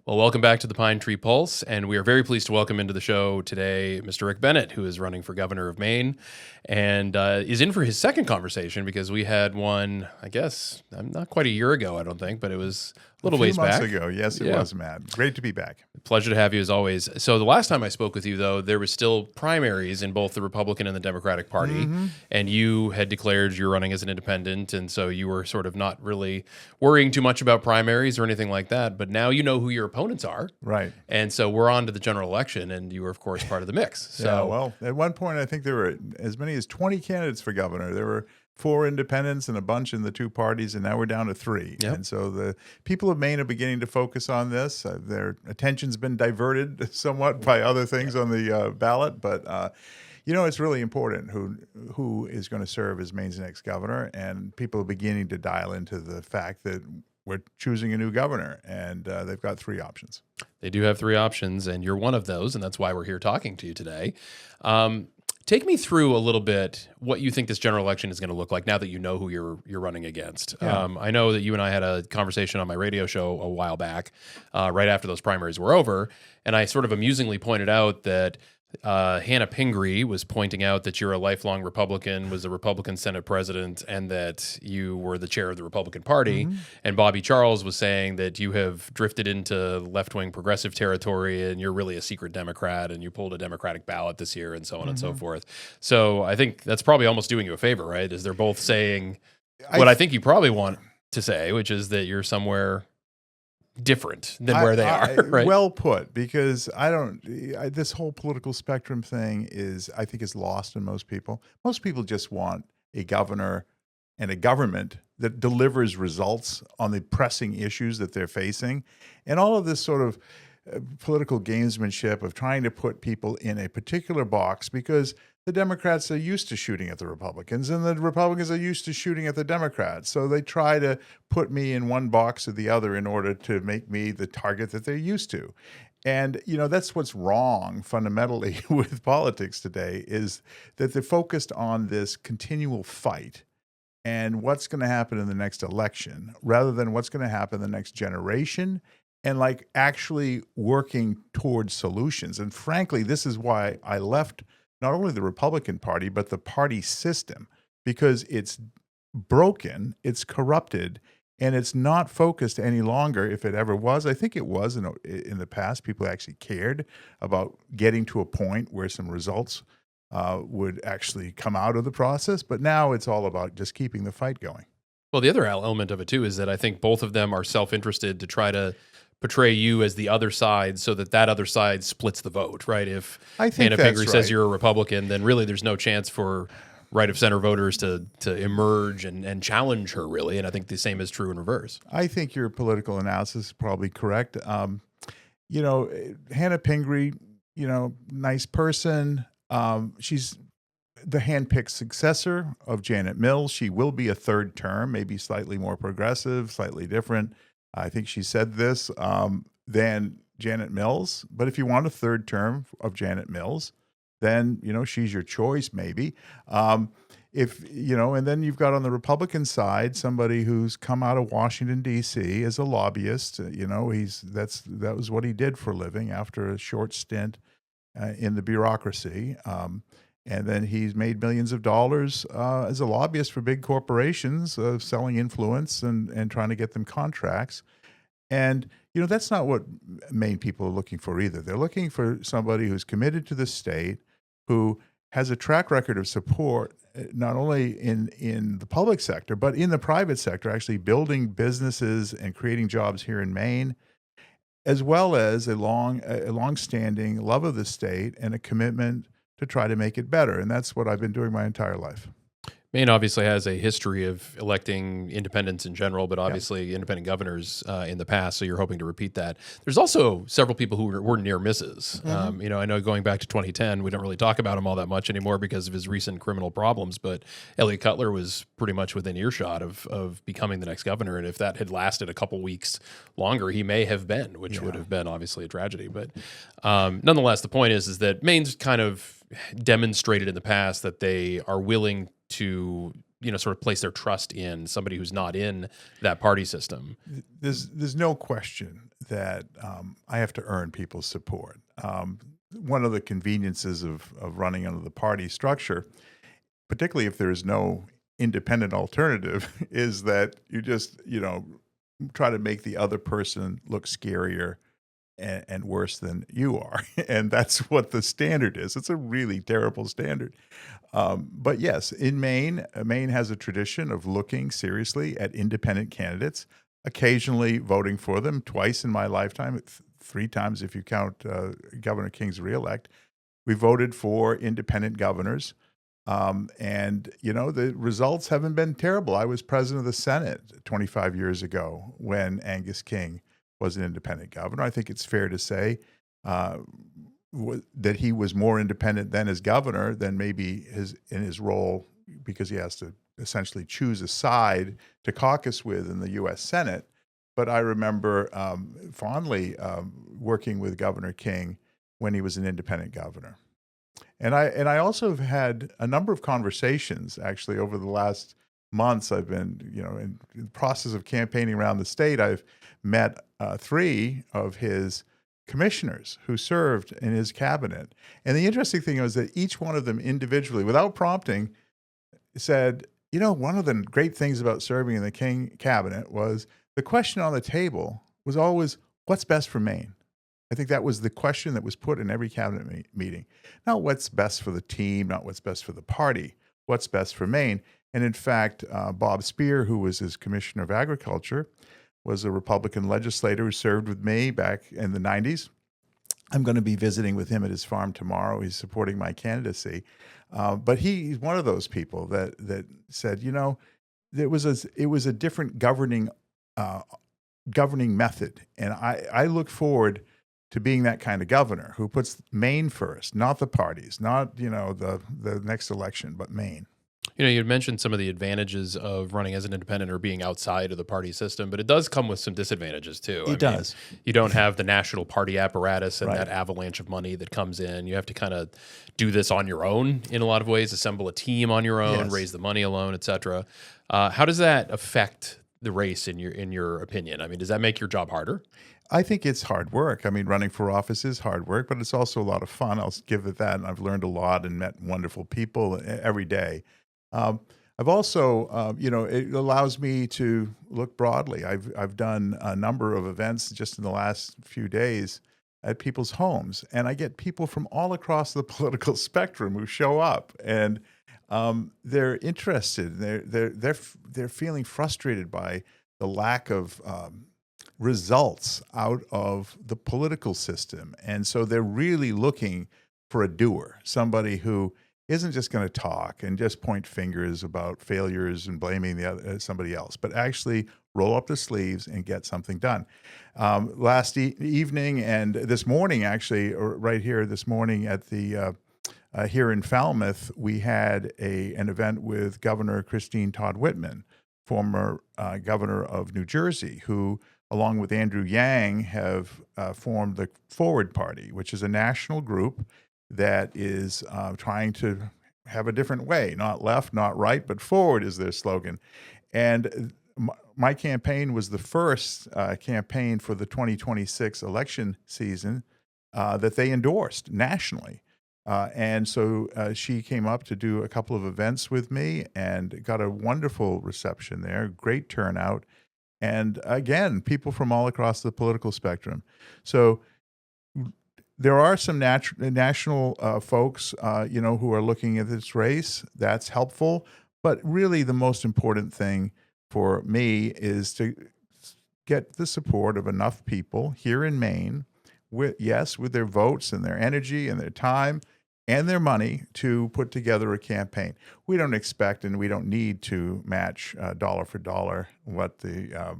Well, welcome back to the Pine Tree Pulse, and we are very pleased to welcome into the show today Mr. Rick Bennett, who is running for governor of Maine, and is in for his second conversation because we had one, I guess, not quite a year ago, I don't think, but it was a little ways back. A few months ago, yes, it was, Matt. Great to be back. Pleasure to have you as always. So the last time I spoke with you, though, there was still primaries in both the Republican and the Democratic Party, and you had declared you were running as an independent, and so you were sort of not really worrying too much about primaries or anything like that, but now you know who your opponents are. Right. And so we're on to the general election, and you were, of course, part of the mix. So, yeah, well, at one point, I think there were as many as 20 candidates for governor. There were 4 independents and a bunch in the 2 parties, and now we're down to 3. Yep. And so the people of Maine are beginning to focus on this. Their attention's been diverted somewhat by other things on the ballot, but it's really important who is going to serve as Maine's next governor, and people are beginning to dial into the fact that we're choosing a new governor, and they've got 3 options. They do have 3 options, and you're one of those, and that's why we're here talking to you today. Take me through a little bit what you think this general election is going to look like now that you know who you're running against. Yeah. I know that you and I had a conversation on my radio show a while back, right after those primaries were over, and I sort of amusingly pointed out that Hannah Pingree was pointing out that you're a lifelong Republican, was the Republican Senate president, and that you were the chair of the Republican Party. And Bobby Charles was saying that you have drifted into left-wing progressive territory and you're really a secret Democrat and you pulled a Democratic ballot this year and so on and so forth. So I think that's probably almost doing you a favor, right? Is they're both saying what I think you probably want to say, which is that you're somewhere different than where they are, right? Well put, because this whole political spectrum thing I think is lost in most people. Most people just want a governor and a government that delivers results on the pressing issues that they're facing. And all of this sort of political gamesmanship of trying to put people in a particular box, because the Democrats are used to shooting at the Republicans and the Republicans are used to shooting at the Democrats. So they try to put me in one box or the other in order to make me the target that they're used to. And, that's what's wrong fundamentally with politics today, is that they're focused on this continual fight and what's going to happen in the next election rather than what's going to happen in the next generation, and like actually working towards solutions. And frankly, this is why I left not only the Republican Party, but the party system, because it's broken, it's corrupted, and it's not focused any longer. If it ever was, I think it was in the past, people actually cared about getting to a point where some results would actually come out of the process. But now it's all about just keeping the fight going. Well, the other element of it, too, is that I think both of them are self-interested to try to portray you as the other side so that other side splits the vote, right? If Hannah Pingree says you're a Republican, then really there's no chance for right-of-center voters to emerge and challenge her, really. And I think the same is true in reverse. I think your political analysis is probably correct. Hannah Pingree, nice person. She's the handpicked successor of Janet Mills. She will be a 3rd term, maybe slightly more progressive, slightly different. I think she said this than Janet Mills. But if you want a 3rd term of Janet Mills, then, she's your choice, maybe. And then you've got on the Republican side somebody who's come out of Washington, D.C. as a lobbyist. That was what he did for a living after a short stint in the bureaucracy. And then he's made millions of dollars as a lobbyist for big corporations, selling influence and trying to get them contracts. And, that's not what Maine people are looking for either. They're looking for somebody who's committed to the state, who has a track record of support, not only in the public sector, but in the private sector, actually building businesses and creating jobs here in Maine, as well as a long-standing love of the state and a commitment to try to make it better. And that's what I've been doing my entire life. Maine obviously has a history of electing independents in general, but obviously independent governors in the past, so you're hoping to repeat that. There's also several people who were near misses. I know going back to 2010, we don't really talk about him all that much anymore because of his recent criminal problems, but Elliot Cutler was pretty much within earshot of becoming the next governor, and if that had lasted a couple weeks longer, he may have been, which would have been obviously a tragedy. But nonetheless, the point is that Maine's kind of demonstrated in the past that they are willing to sort of place their trust in somebody who's not in that party system. There's no question that I have to earn people's support. One of the conveniences of running under the party structure, particularly if there is no independent alternative, is that you just, try to make the other person look scarier and worse than you are. And that's what the standard is. It's a really terrible standard. But yes, in Maine, Maine has a tradition of looking seriously at independent candidates, occasionally voting for them. Twice in my lifetime, 3 times if you count Governor King's reelect, we voted for independent governors. And the results haven't been terrible. I was president of the Senate 25 years ago when Angus King was an independent governor. I think it's fair to say that he was more independent then as governor than maybe in his role, because he has to essentially choose a side to caucus with in the U.S. Senate. But I remember fondly working with Governor King when he was an independent governor. And I also have had a number of conversations actually over the last months. I've been, in the process of campaigning around the state. I've met 3 of his commissioners who served in his cabinet. And the interesting thing was that each one of them individually, without prompting, said, one of the great things about serving in the King cabinet was the question on the table was always, what's best for Maine? I think that was the question that was put in every cabinet meeting. Not what's best for the team, not what's best for the party, what's best for Maine. And in fact, Bob Speer, who was his Commissioner of Agriculture, was a Republican legislator who served with me back in the 90s. I'm going to be visiting with him at his farm tomorrow. He's supporting my candidacy. But he's one of those people that said, it was a different governing method. And I look forward to being that kind of governor who puts Maine first, not the parties, not, the next election, but Maine. You had mentioned some of the advantages of running as an independent or being outside of the party system, but it does come with some disadvantages too. It does. You don't have the national party apparatus and Right. that avalanche of money that comes in. You have to kind of do this on your own in a lot of ways, assemble a team on your own, Yes. raise the money alone, et cetera. How does that affect the race in your opinion? I mean, does that make your job harder? I think it's hard work. I mean, running for office is hard work, but it's also a lot of fun. I'll give it that. And I've learned a lot and met wonderful people every day. I've also, it allows me to look broadly. I've done a number of events just in the last few days at people's homes, and I get people from all across the political spectrum who show up, and they're interested. They're feeling frustrated by the lack of results out of the political system, and so they're really looking for a doer, somebody who isn't just going to talk and just point fingers about failures and blaming somebody else, but actually roll up the sleeves and get something done. Last evening and this morning, actually, or right here this morning at the here in Falmouth, we had an event with Governor Christine Todd Whitman, former governor of New Jersey, who, along with Andrew Yang, have formed the Forward Party, which is a national group that is trying to have a different way, not left, not right, but forward is their slogan. And my campaign was the first campaign for the 2026 election season that they endorsed nationally. And so she came up to do a couple of events with me and got a wonderful reception there, great turnout. And again, people from all across the political spectrum. So there are some national folks, who are looking at this race. That's helpful. But really the most important thing for me is to get the support of enough people here in Maine, with their votes and their energy and their time and their money to put together a campaign. We don't expect and we don't need to match dollar for dollar what the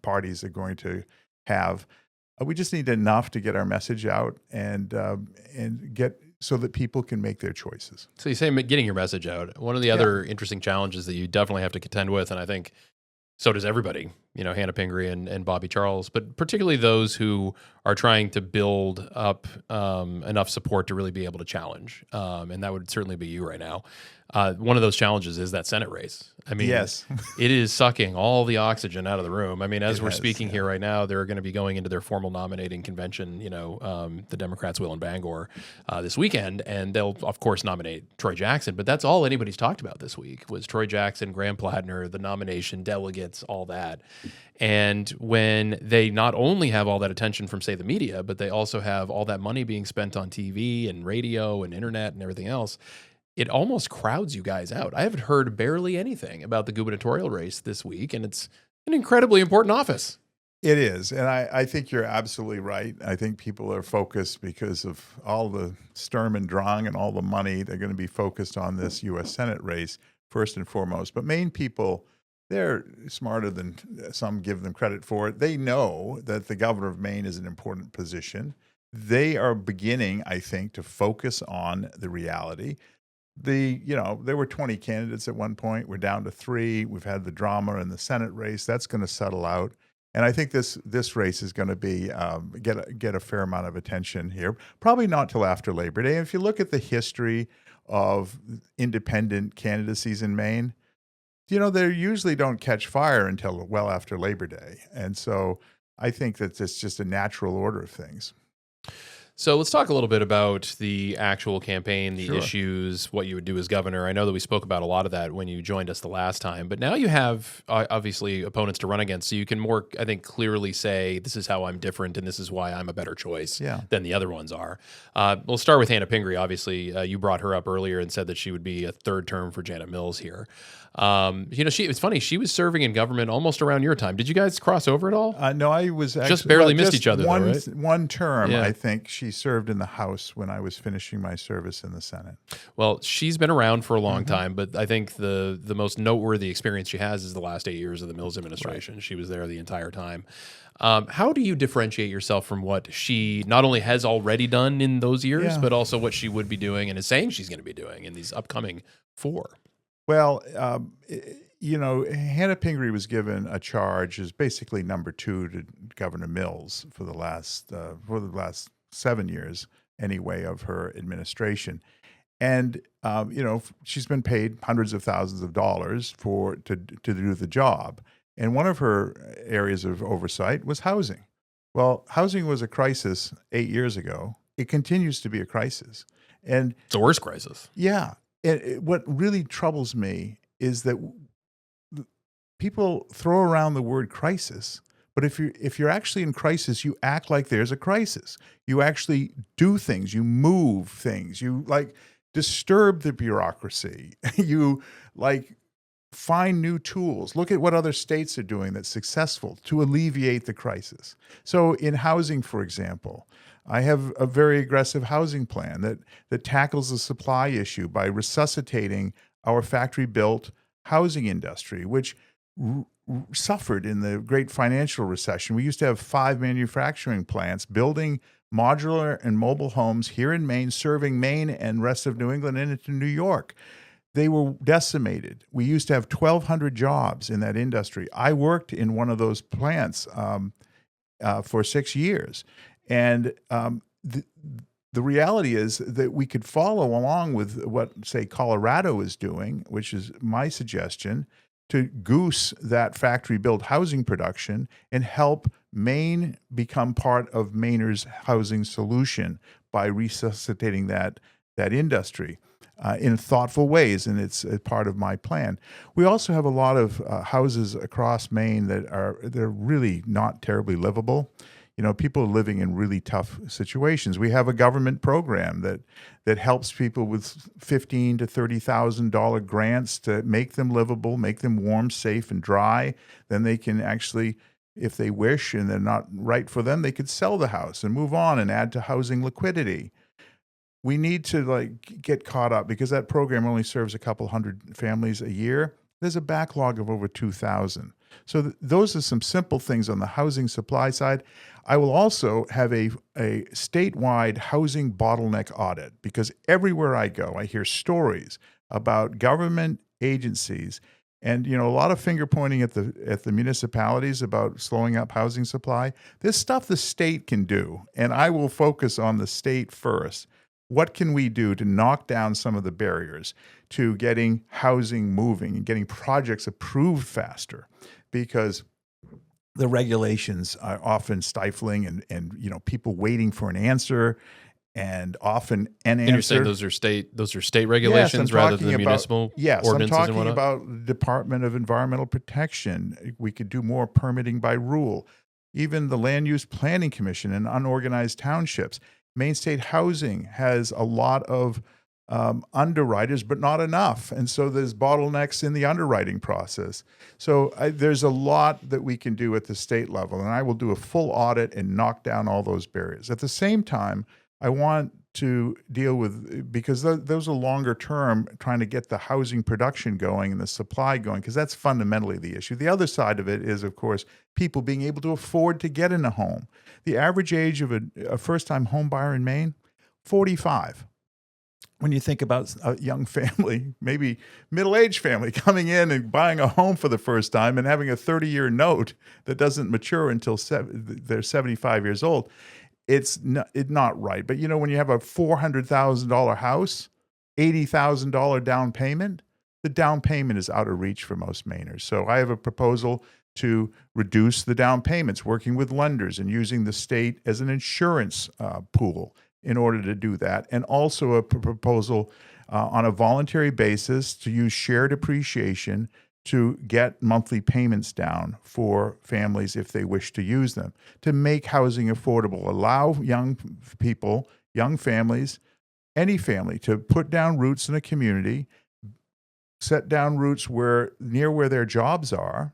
parties are going to have. We just need enough to get our message out and get so that people can make their choices. So you say getting your message out. One of the other interesting challenges that you definitely have to contend with, and I think so does everybody, Hannah Pingree and Bobby Charles, but particularly those who are trying to build up enough support to really be able to challenge. And that would certainly be you right now. One of those challenges is that Senate race. I mean, Yes. it is sucking all the oxygen out of the room. I mean, as we're speaking yeah. here right now, they're going to be going into their formal nominating convention, the Democrats will in Bangor this weekend, and they'll, of course, nominate Troy Jackson. But that's all anybody's talked about this week was Troy Jackson, Graham Plattner, the nomination, delegates, all that. And when they not only have all that attention from, say, the media, but they also have all that money being spent on TV and radio and internet and everything else, it almost crowds you guys out. I haven't heard barely anything about the gubernatorial race this week, and it's an incredibly important office. It is. And I think you're absolutely right. I think people are focused because of all the Sturm and Drang and all the money. They're going to be focused on this U.S. Senate race first and foremost. But Maine people, they're smarter than some give them credit for it. They know that the governor of Maine is an important position. They are beginning, I think, to focus on the reality. There were 20 candidates at one point. We're down to 3. We've had the drama in the Senate race. That's going to settle out. And I think this race is going to be get a fair amount of attention here. Probably not till after Labor Day. And if you look at the history of independent candidacies in Maine, they usually don't catch fire until well after Labor Day. And so I think that it's just a natural order of things. So let's talk a little bit about the actual campaign, the Sure. issues, what you would do as governor. I know that we spoke about a lot of that when you joined us the last time, but now you have obviously opponents to run against, so you can more, I think, clearly say, this is how I'm different and this is why I'm a better choice than the other ones are. We'll start with Hannah Pingree. Obviously, you brought her up earlier and said that she would be a third term for Janet Mills here. It's funny, she was serving in government almost around your time. Did you guys cross over at all? No, I was actually just barely missed each other. One, though, right? one term, Yeah. I think. She served in the House when I was finishing my service in the Senate. Well, she's been around for a long time, but I think the most noteworthy experience she has is the last 8 years of the Mills administration. Right. She was there the entire time. How do you differentiate yourself from what she not only has already done in those years, but also what she would be doing and is saying she's going to be doing in these upcoming 4? Well, Hannah Pingree was given a charge as basically number 2 to Governor Mills for the last 7 years, anyway, of her administration. And, she's been paid hundreds of thousands of dollars to do the job. And one of her areas of oversight was housing. Well, housing was a crisis 8 years ago. It continues to be a crisis. And it's a worse crisis. Yeah. And what really troubles me is that people throw around the word crisis, but if you're actually in crisis, you act like there's a crisis. You actually do things. You move things. You disturb the bureaucracy. You find new tools. Look at what other states are doing that's successful to alleviate the crisis. So in housing, for example, I have a very aggressive housing plan that tackles the supply issue by resuscitating our factory-built housing industry, which suffered in the great financial recession. We used to have 5 manufacturing plants building modular and mobile homes here in Maine, serving Maine and rest of New England and into New York. They were decimated. We used to have 1,200 jobs in that industry. I worked in one of those plants for 6 years. And the reality is that we could follow along with what, say, Colorado is doing, which is my suggestion, to goose that factory-built housing production and help Maine become part of Mainers' housing solution by resuscitating that industry in thoughtful ways, and it's a part of my plan. We also have a lot of houses across Maine they're really not terribly livable. People are living in really tough situations. We have a government program that helps people with $15,000 to $30,000 grants to make them livable, make them warm, safe, and dry. Then they can actually, if they wish and they're not right for them, they could sell the house and move on and add to housing liquidity. We need to get caught up because that program only serves a couple hundred families a year. There's a backlog of over 2,000. So those are some simple things on the housing supply side. I will also have a statewide housing bottleneck audit because everywhere I go, I hear stories about government agencies And a lot of finger pointing at the municipalities about slowing up housing supply. There's stuff the state can do, and I will focus on the state first. What can we do to knock down some of the barriers to getting housing moving and getting projects approved faster? Because the regulations are often stifling and people waiting for an answer, and often an answer. And you're saying those are state regulations rather than municipal ordinances I'm and talking whatnot? about the Department of Environmental Protection. We could do more permitting by rule. Even the Land Use Planning Commission in unorganized townships. Maine State Housing has a lot of underwriters, but not enough. And so there's bottlenecks in the underwriting process. So there's a lot that we can do at the state level, and I will do a full audit and knock down all those barriers. At the same time, I want to deal with, because those are longer term, trying to get the housing production going and the supply going, because that's fundamentally the issue. The other side of it is, of course, people being able to afford to get in a home. The average age of a first-time home buyer in Maine, 45. When you think about a young family, maybe middle-aged family coming in and buying a home for the first time and having a 30-year note that doesn't mature until they're 75 years old, it's not right. But when you have a $400,000 house, $80,000 down payment, the down payment is out of reach for most Mainers. So I have a proposal to reduce the down payments, working with lenders and using the state as an insurance pool in order to do that. And also a proposal on a voluntary basis to use shared appreciation to get monthly payments down for families if they wish to use them, to make housing affordable, allow young people, young families, any family to put down roots in a community, set down roots near where their jobs are,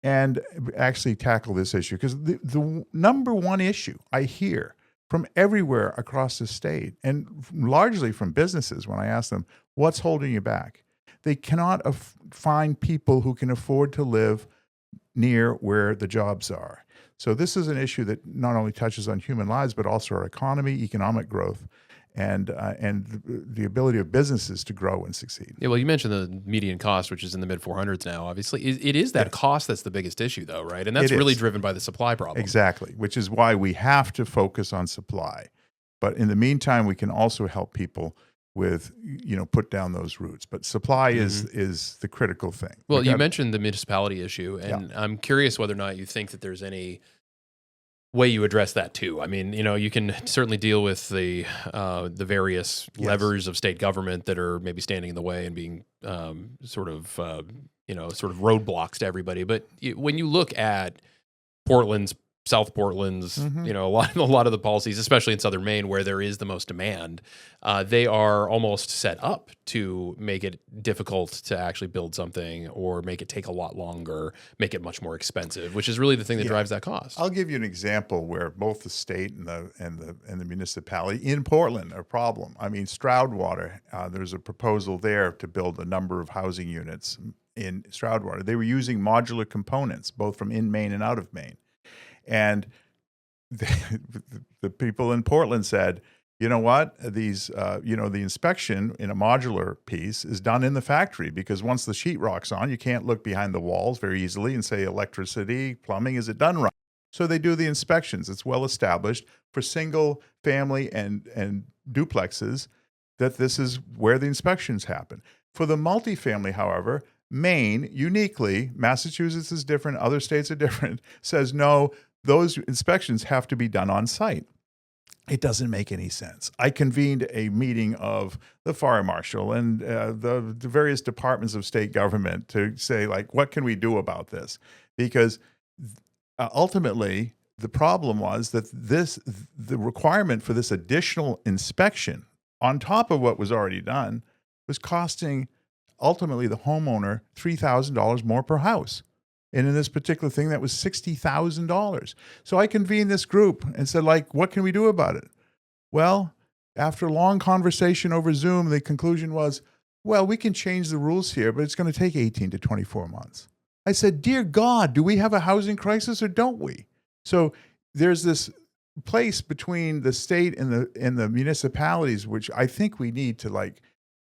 and actually tackle this issue. Because the number one issue I hear from everywhere across the state, and largely from businesses when I ask them, what's holding you back? They cannot find people who can afford to live near where the jobs are. So this is an issue that not only touches on human lives, but also our economy, economic growth, and the ability of businesses to grow and succeed. Yeah, well, you mentioned the median cost, which is in the mid 400s now. Obviously, it is that cost that's the biggest issue, though, right? And that's really driven by the supply problem. Exactly, which is why we have to focus on supply. But in the meantime, we can also help people with put down those roots. But supply is the critical thing. Well, you mentioned the municipality issue, and I'm curious whether or not you think that there's any way you address that too. I mean, you can certainly deal with the various levers of state government that are maybe standing in the way and being sort of roadblocks to everybody. But when you look at South Portland's, a lot of the policies, especially in Southern Maine, where there is the most demand, they are almost set up to make it difficult to actually build something, or make it take a lot longer, make it much more expensive, which is really the thing that drives that cost. I'll give you an example where both the state and the municipality in Portland are a problem. I mean, Stroudwater, there's a proposal there to build a number of housing units in Stroudwater. They were using modular components, both from in Maine and out of Maine. And the people in Portland said, you know what, these, the inspection in a modular piece is done in the factory, because once the sheetrock's on, you can't look behind the walls very easily and say electricity, plumbing, is it done right? So they do the inspections. It's well established for single family and duplexes that this is where the inspections happen. For the multifamily, however, Maine, uniquely, Massachusetts is different, other states are different, says no, those inspections have to be done on site. It doesn't make any sense. I convened a meeting of the fire marshal and the various departments of state government to say, what can we do about this? Because ultimately, the problem was that the requirement for this additional inspection on top of what was already done was costing ultimately the homeowner $3,000 more per house. And in this particular thing, that was $60,000. So I convened this group and said, what can we do about it? Well, after a long conversation over Zoom, the conclusion was, well, we can change the rules here, but it's going to take 18 to 24 months. I said, dear God, do we have a housing crisis or don't we? So there's this place between the state and the municipalities, which I think we need to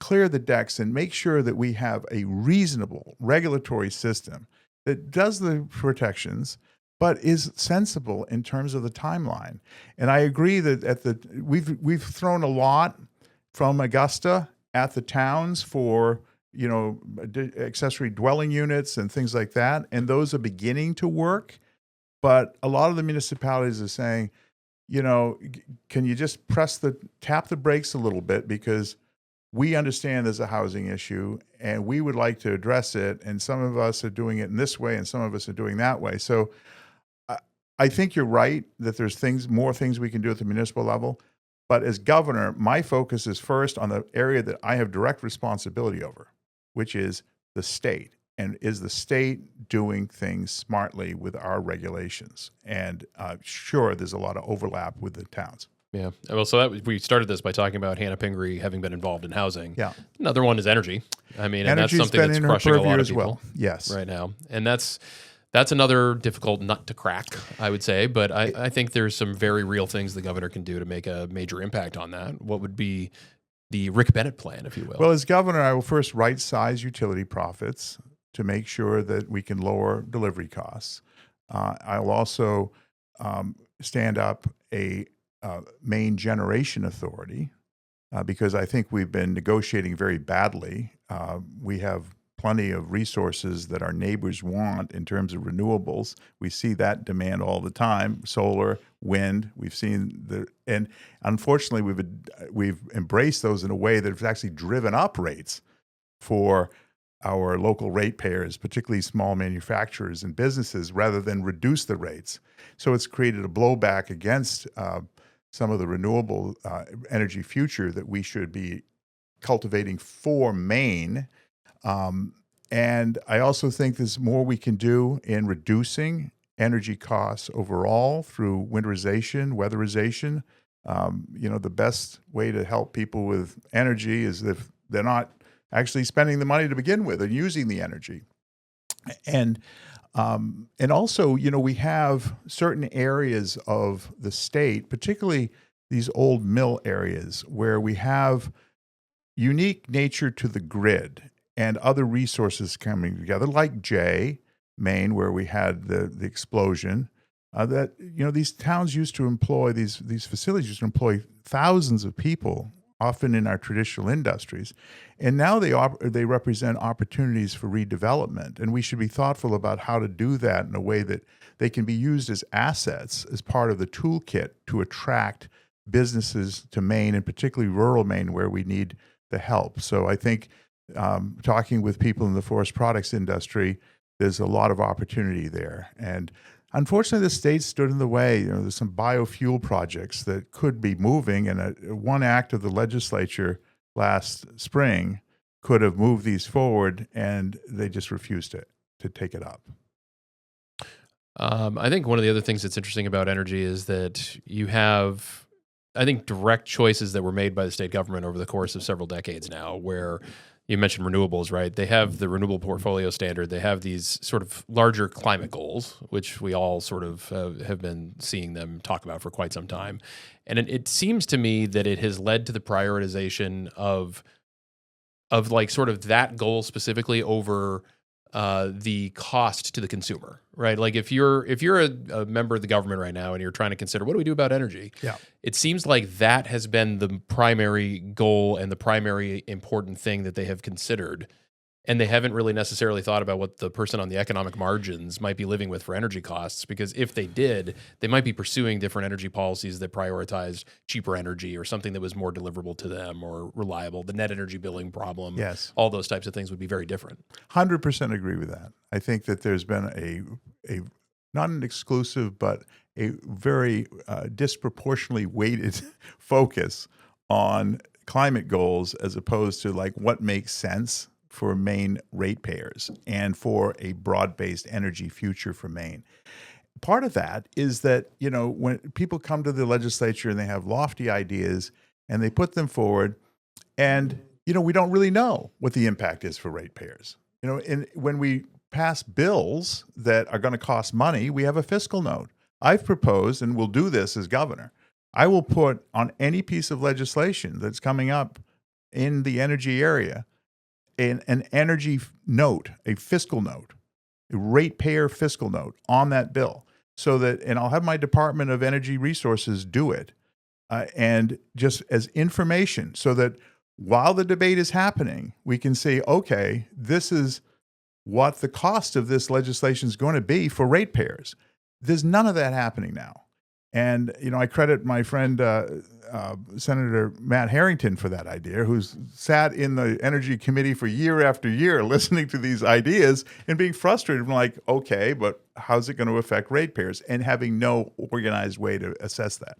clear the decks and make sure that we have a reasonable regulatory system that does the protections, but is sensible in terms of the timeline. And I agree that we've thrown a lot from Augusta at the towns for accessory dwelling units and things like that, and those are beginning to work. But a lot of the municipalities are saying, can you just tap the brakes a little bit, because we understand there's a housing issue and we would like to address it, and some of us are doing it in this way and some of us are doing that way. So I think you're right that there's more things we can do at the municipal level. But as governor, my focus is first on the area that I have direct responsibility over, which is the state. And is the state doing things smartly with our regulations? And sure, there's a lot of overlap with the towns. Yeah. Well, so we started this by talking about Hannah Pingree having been involved in housing. Yeah. Another one is energy. I mean, and that's Energy's something been that's in her crushing a lot purview of as people well. Yes. right now. And that's another difficult nut to crack, I would say. But I think there's some very real things the governor can do to make a major impact on that. What would be the Rick Bennett plan, if you will? Well, as governor, I will first right-size utility profits to make sure that we can lower delivery costs. I will also stand up a Maine Generation Authority because I think we've been negotiating very badly. We have plenty of resources that our neighbors want in terms of renewables. We see that demand all the time: solar, wind. We've seen and unfortunately we've embraced those in a way that has actually driven up rates for our local ratepayers, particularly small manufacturers and businesses, rather than reduce the rates. So it's created a blowback against some of the renewable energy future that we should be cultivating for Maine. And I also think there's more we can do in reducing energy costs overall through winterization, weatherization. The best way to help people with energy is if they're not actually spending the money to begin with and using the energy. And also, we have certain areas of the state, particularly these old mill areas, where we have unique nature to the grid and other resources coming together, like Maine, where we had the explosion. These towns used to employ, these facilities used to employ thousands of people, often in our traditional industries. And now they represent opportunities for redevelopment. And we should be thoughtful about how to do that in a way that they can be used as assets, as part of the toolkit to attract businesses to Maine, and particularly rural Maine, where we need the help. So I think talking with people in the forest products industry, there's a lot of opportunity there. And unfortunately, the state stood in the way. There's some biofuel projects that could be moving, and one act of the legislature last spring could have moved these forward, and they just refused to take it up. I think one of the other things that's interesting about energy is that you have, I think, direct choices that were made by the state government over the course of several decades now, where you mentioned renewables, right? They have the renewable portfolio standard. They have these sort of larger climate goals, which we all sort of have been seeing them talk about for quite some time. And it seems to me that it has led to the prioritization of like sort of that goal specifically over the cost to the consumer, right? Like if you're a member of the government right now and you're trying to consider, what do we do about energy? Yeah. It seems like that has been the primary goal and the primary important thing that they have considered. And they haven't really necessarily thought about what the person on the economic margins might be living with for energy costs, because if they did, they might be pursuing different energy policies that prioritized cheaper energy or something that was more deliverable to them or reliable. The net energy billing problem, yes, all those types of things would be very different. 100% agree with that. I think that there's been a not an exclusive, but a very disproportionately weighted focus on climate goals as opposed to like what makes sense for Maine ratepayers and for a broad-based energy future for Maine. Part of that is that, when people come to the legislature and they have lofty ideas and they put them forward, and, we don't really know what the impact is for ratepayers. And when we pass bills that are going to cost money, we have a fiscal note. I've proposed, and will do this as governor, I will put on any piece of legislation that's coming up in the energy area an energy note, a fiscal note, a ratepayer fiscal note on that bill, so that, and I'll have my Department of Energy Resources do it, and just as information, so that while the debate is happening, we can say, okay, this is what the cost of this legislation is going to be for ratepayers. There's none of that happening now. And, I credit my friend, Senator Matt Harrington for that idea, who's sat in the Energy Committee for year after year listening to these ideas and being frustrated. I'm like, okay, but how's it going to affect ratepayers? And having no organized way to assess that.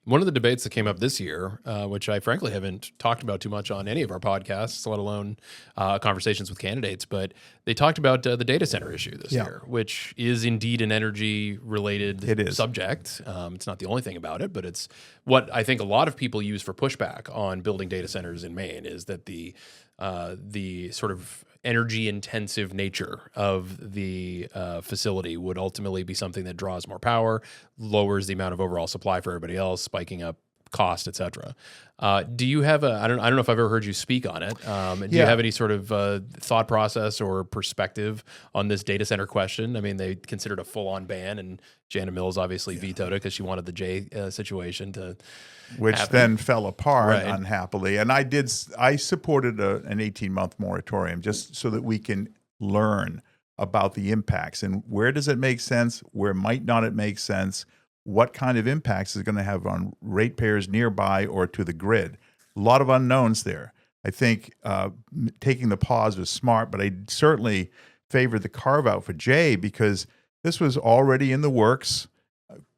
One of the debates that came up this year, which I frankly haven't talked about too much on any of our podcasts, let alone conversations with candidates, but they talked about the data center issue this year, which is indeed an energy-related subject. It's not the only thing about it, but it's what I think a lot of people use for pushback on building data centers in Maine, is that the sort of energy-intensive nature of the facility would ultimately be something that draws more power, lowers the amount of overall supply for everybody else, spiking up cost, et cetera. Do you have I don't know if I've ever heard you speak on it. Do you have any sort of thought process or perspective on this data center question? I mean, they considered a full-on ban, and Jana Mills obviously vetoed it because she wanted the Jay situation to which then fell apart unhappily. And I supported an 18-month moratorium just so that we can learn about the impacts and where does it make sense, where might not it make sense, what kind of impacts is it going to have on ratepayers nearby or to the grid. A lot of unknowns there. I think taking the pause was smart, but I certainly favored the carve-out for Jay because this was already in the works,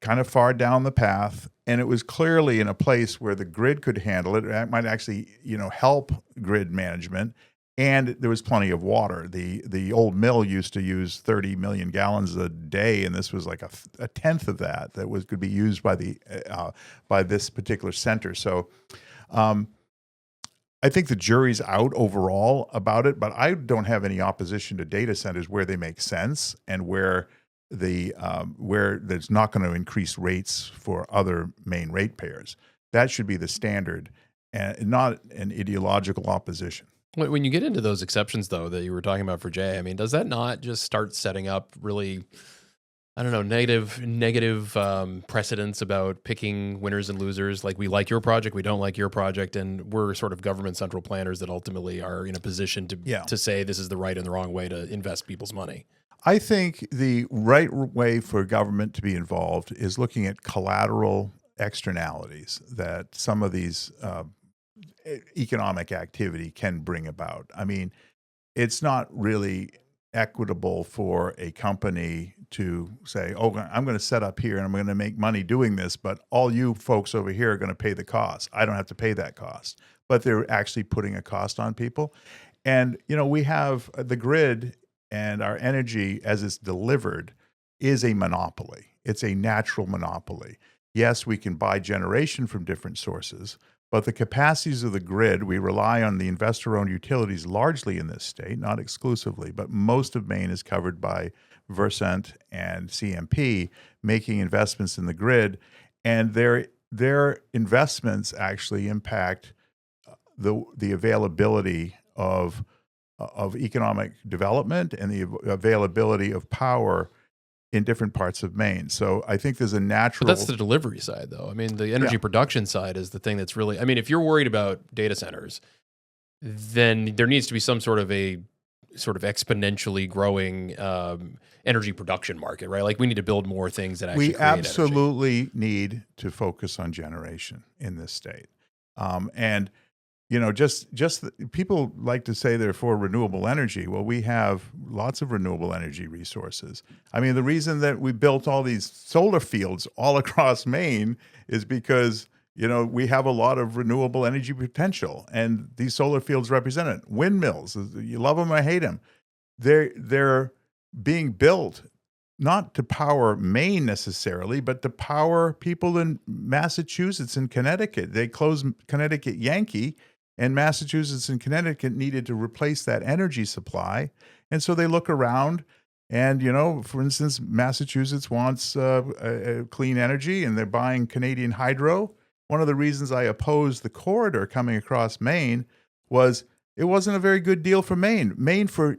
kind of far down the path, and it was clearly in a place where the grid could handle it. It might actually, help grid management, and there was plenty of water. The old mill used to use 30 million gallons a day, and this was like a tenth of that could be used by this particular center. So, I think the jury's out overall about it, but I don't have any opposition to data centers where they make sense and where there's not going to increase rates for other Maine ratepayers. That should be the standard, and not an ideological opposition. When you get into those exceptions, though, that you were talking about for Jay, I mean, does that not just start setting up really, I don't know, negative precedents about picking winners and losers? Like, we like your project, we don't like your project, and we're sort of government central planners that ultimately are in a position to say this is the right and the wrong way to invest people's money. I think the right way for government to be involved is looking at collateral externalities that some of these economic activity can bring about. I mean, it's not really equitable for a company to say, oh, I'm going to set up here and I'm going to make money doing this, but all you folks over here are going to pay the cost. I don't have to pay that cost. But they're actually putting a cost on people. And, we have the grid, and our energy as it's delivered is a monopoly. It's a natural monopoly. Yes, we can buy generation from different sources, but the capacities of the grid, we rely on the investor-owned utilities largely in this state, not exclusively, but most of Maine is covered by Versant and CMP making investments in the grid, and their investments actually impact the availability of economic development and the availability of power in different parts of Maine. So I think there's a natural... But that's the delivery side, though. I mean, the energy production side is the thing that's really... I mean, if you're worried about data centers, then there needs to be some sort of exponentially growing energy production market, right? Like, we need to build more things that actually create energy. We absolutely need to focus on generation in this state. And people like to say they're for renewable energy. Well, we have lots of renewable energy resources. I mean, the reason that we built all these solar fields all across Maine is because, we have a lot of renewable energy potential, and these solar fields represent it. Windmills, you love them or hate them. They're being built not to power Maine necessarily, but to power people in Massachusetts and Connecticut. They closed Connecticut Yankee, and Massachusetts and Connecticut needed to replace that energy supply. And so they look around and, for instance, Massachusetts wants clean energy, and they're buying Canadian hydro. One of the reasons I oppose the corridor coming across Maine was it wasn't a very good deal for Maine. Maine for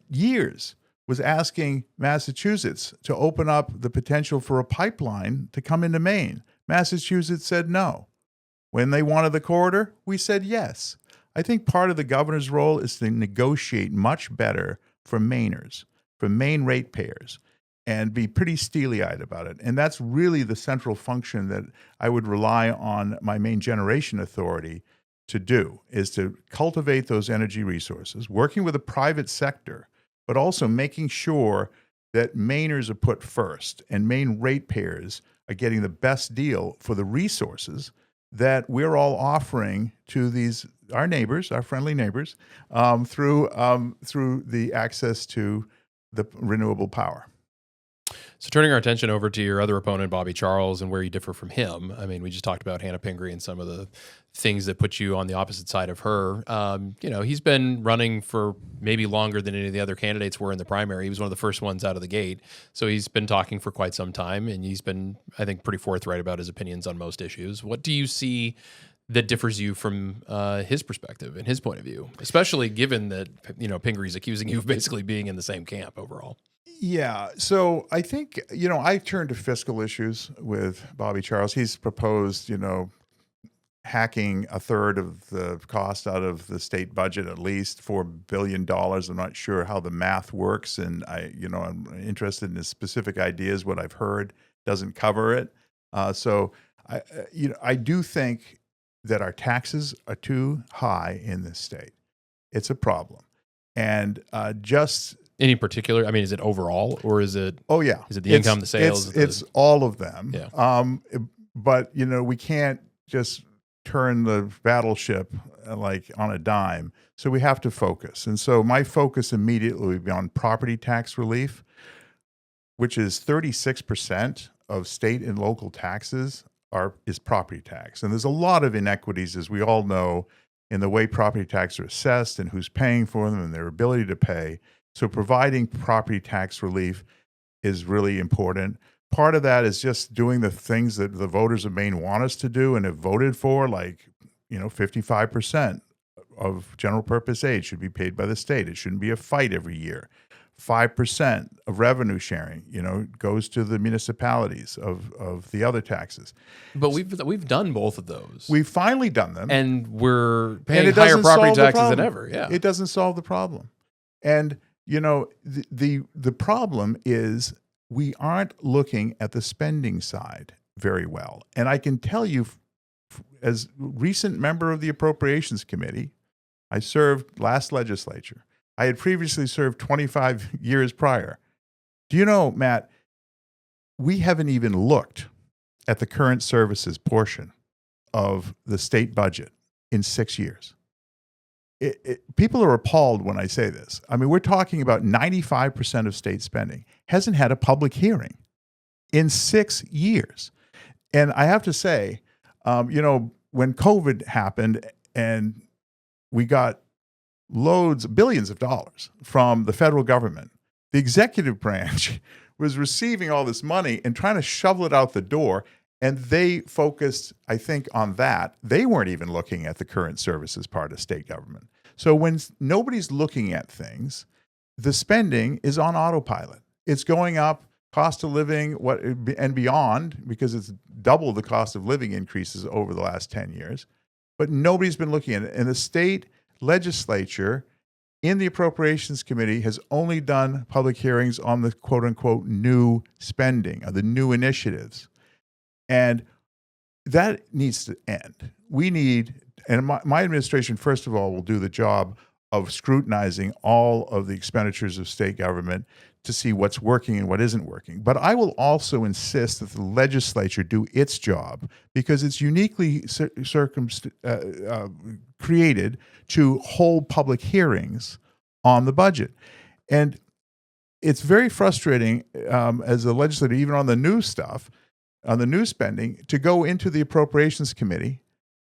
years was asking Massachusetts to open up the potential for a pipeline to come into Maine. Massachusetts said no. When they wanted the corridor, we said yes. I think part of the governor's role is to negotiate much better for Mainers, for Maine ratepayers, and be pretty steely-eyed about it. And that's really the central function that I would rely on my Maine Generation Authority to do, is to cultivate those energy resources, working with the private sector, but also making sure that Mainers are put first and Maine ratepayers are getting the best deal for the resources that we're all offering to our neighbors, our friendly neighbors, through the access to the renewable power. So turning our attention over to your other opponent, Bobby Charles, and where you differ from him. I mean, we just talked about Hannah Pingree and some of the things that put you on the opposite side of her. He's been running for maybe longer than any of the other candidates were in the primary. He was one of the first ones out of the gate. So he's been talking for quite some time, and he's been, I think, pretty forthright about his opinions on most issues. What do you see that differs you from his perspective and his point of view, especially given that, Pingree's accusing you of basically being in the same camp overall? Yeah. So I think, I turned to fiscal issues with Bobby Charles. He's proposed, hacking a third of the cost out of the state budget, at least $4 billion. I'm not sure how the math works. And I'm interested in his specific ideas. What I've heard doesn't cover it. So I do think that our taxes are too high in this state. It's a problem. And any particular? I mean, is it overall, or is it? Oh yeah, is it the income, the sales? It's all of them. Yeah. But we can't just turn the battleship like on a dime. So we have to focus. And so my focus immediately would be on property tax relief, which is 36% of state and local taxes is property tax. And there's a lot of inequities, as we all know, in the way property taxes are assessed and who's paying for them and their ability to pay. So providing property tax relief is really important. Part of that is just doing the things that the voters of Maine want us to do and have voted for, like, 55% of general purpose aid should be paid by the state. It shouldn't be a fight every year. 5% of revenue sharing, goes to the municipalities of the other taxes. But we've done both of those. We've finally done them. And we're paying higher property taxes than ever. Yeah. It doesn't solve the problem. And the problem is we aren't looking at the spending side very well. And I can tell you, as recent member of the Appropriations Committee, I served last legislature. I had previously served 25 years prior. Do you know, Matt, we haven't even looked at the current services portion of the state budget in 6 years. People are appalled when I say this. I mean, we're talking about 95% of state spending hasn't had a public hearing in 6 years. And I have to say, when COVID happened and we got billions of dollars from the federal government, the executive branch was receiving all this money and trying to shovel it out the door. And they focused, I think, on that. They weren't even looking at the current services part of state government. So when nobody's looking at things, the spending is on autopilot. It's going up, cost of living, and beyond, because it's double the cost of living increases over the last 10 years. But nobody's been looking at it. And the state legislature in the Appropriations Committee has only done public hearings on the quote unquote new spending, or the new initiatives. And that needs to end. We need, and my administration, first of all, will do the job of scrutinizing all of the expenditures of state government to see what's working and what isn't working. But I will also insist that the legislature do its job, because it's uniquely created to hold public hearings on the budget. And it's very frustrating as a legislator, even on the new stuff, on the new spending, to go into the Appropriations Committee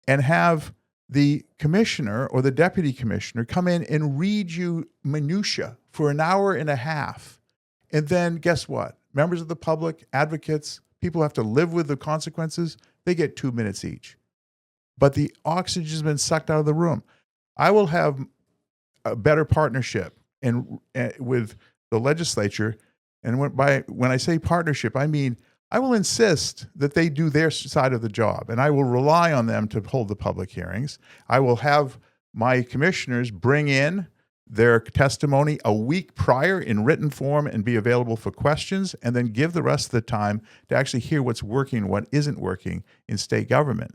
and have the commissioner or the deputy commissioner come in and read you minutia for an hour and a half. And then guess what? Members of the public, advocates, people who have to live with the consequences, they get 2 minutes each. But the oxygen has been sucked out of the room. I will have a better partnership with the legislature. And when I say partnership, I mean I will insist that they do their side of the job, and I will rely on them to hold the public hearings. I will have my commissioners bring in their testimony a week prior in written form and be available for questions, and then give the rest of the time to actually hear what's working and what isn't working in state government.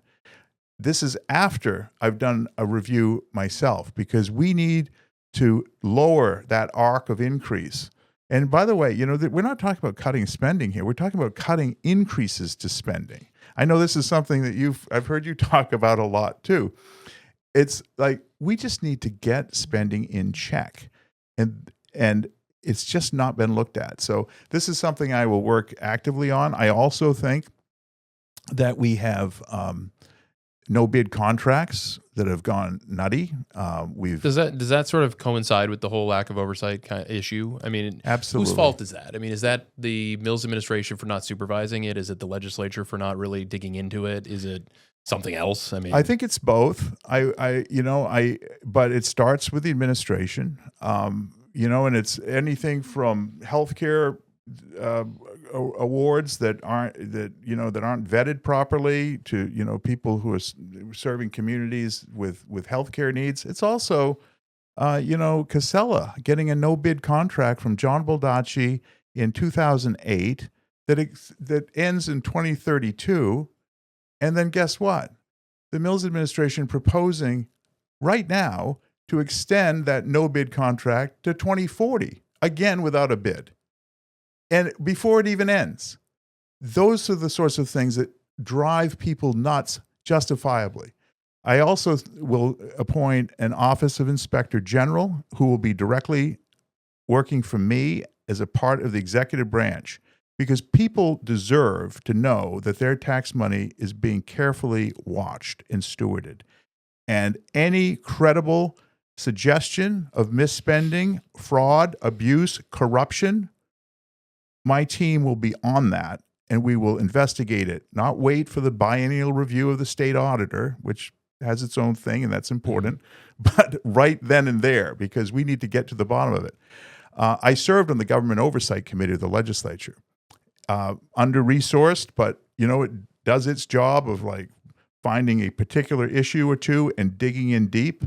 This is after I've done a review myself, because we need to lower that arc of increase. And by the way, we're not talking about cutting spending here. We're talking about cutting increases to spending. I know this is something that I've heard you talk about a lot too. It's like we just need to get spending in check, and it's just not been looked at. So this is something I will work actively on. I also think that we have no bid contracts that have gone nutty. Does that sort of coincide with the whole lack of oversight kind of issue? I mean, absolutely. Whose fault is that? I mean, is that the Mills administration for not supervising it? Is it the legislature for not really digging into it? Is it something else? I mean, I think it's both. But it starts with the administration. And it's anything from healthcare awards that aren't vetted properly to people who are serving communities with healthcare needs. It's also Casella getting a no bid contract from John Baldacci in 2008 that ends in 2032, and then guess what? The Mills administration proposing right now to extend that no bid contract to 2040, again without a bid. And before it even ends. Those are the sorts of things that drive people nuts justifiably. I also will appoint an Office of Inspector General who will be directly working for me as a part of the executive branch, because people deserve to know that their tax money is being carefully watched and stewarded. And any credible suggestion of misspending, fraud, abuse, corruption, my team will be on that, and we will investigate it, not wait for the biennial review of the state auditor, which has its own thing, and that's important, but right then and there, because we need to get to the bottom of it. I served on the Government Oversight Committee of the legislature. Under-resourced, but, it does its job of finding a particular issue or two and digging in deep,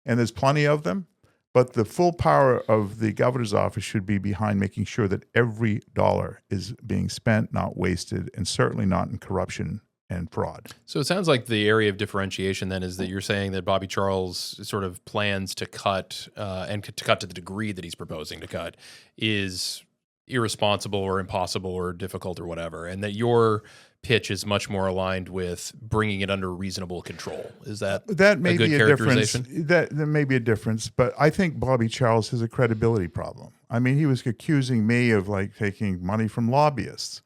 and there's plenty of them. But the full power of the governor's office should be behind making sure that every dollar is being spent, not wasted, and certainly not in corruption and fraud. So it sounds like the area of differentiation then is that you're saying that Bobby Charles sort of plans to cut and to cut to the degree that he's proposing to cut is irresponsible or impossible or difficult or whatever, and that your pitch is much more aligned with bringing it under reasonable control. Is that may a good be a characterization? Difference. That may be a difference, but I think Bobby Charles has a credibility problem. I mean, he was accusing me of taking money from lobbyists.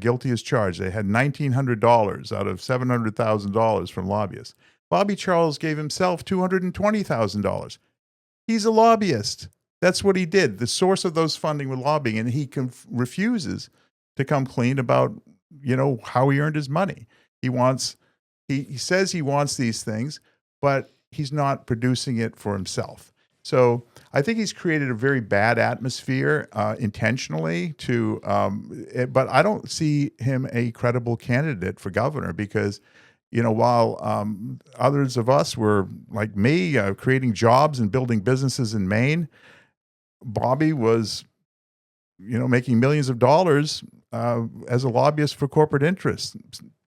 Guilty as charged. They had $1,900 out of $700,000 from lobbyists. Bobby Charles gave himself $220,000. He's a lobbyist. That's what he did. The source of those funding was lobbying, and he refuses to come clean about how he earned his money. He says he wants these things, but he's not producing it for himself. So I think he's created a very bad atmosphere intentionally but I don't see him a credible candidate for governor, because while others of us were like me, creating jobs and building businesses in Maine, Bobby was making millions of dollars as a lobbyist for corporate interests,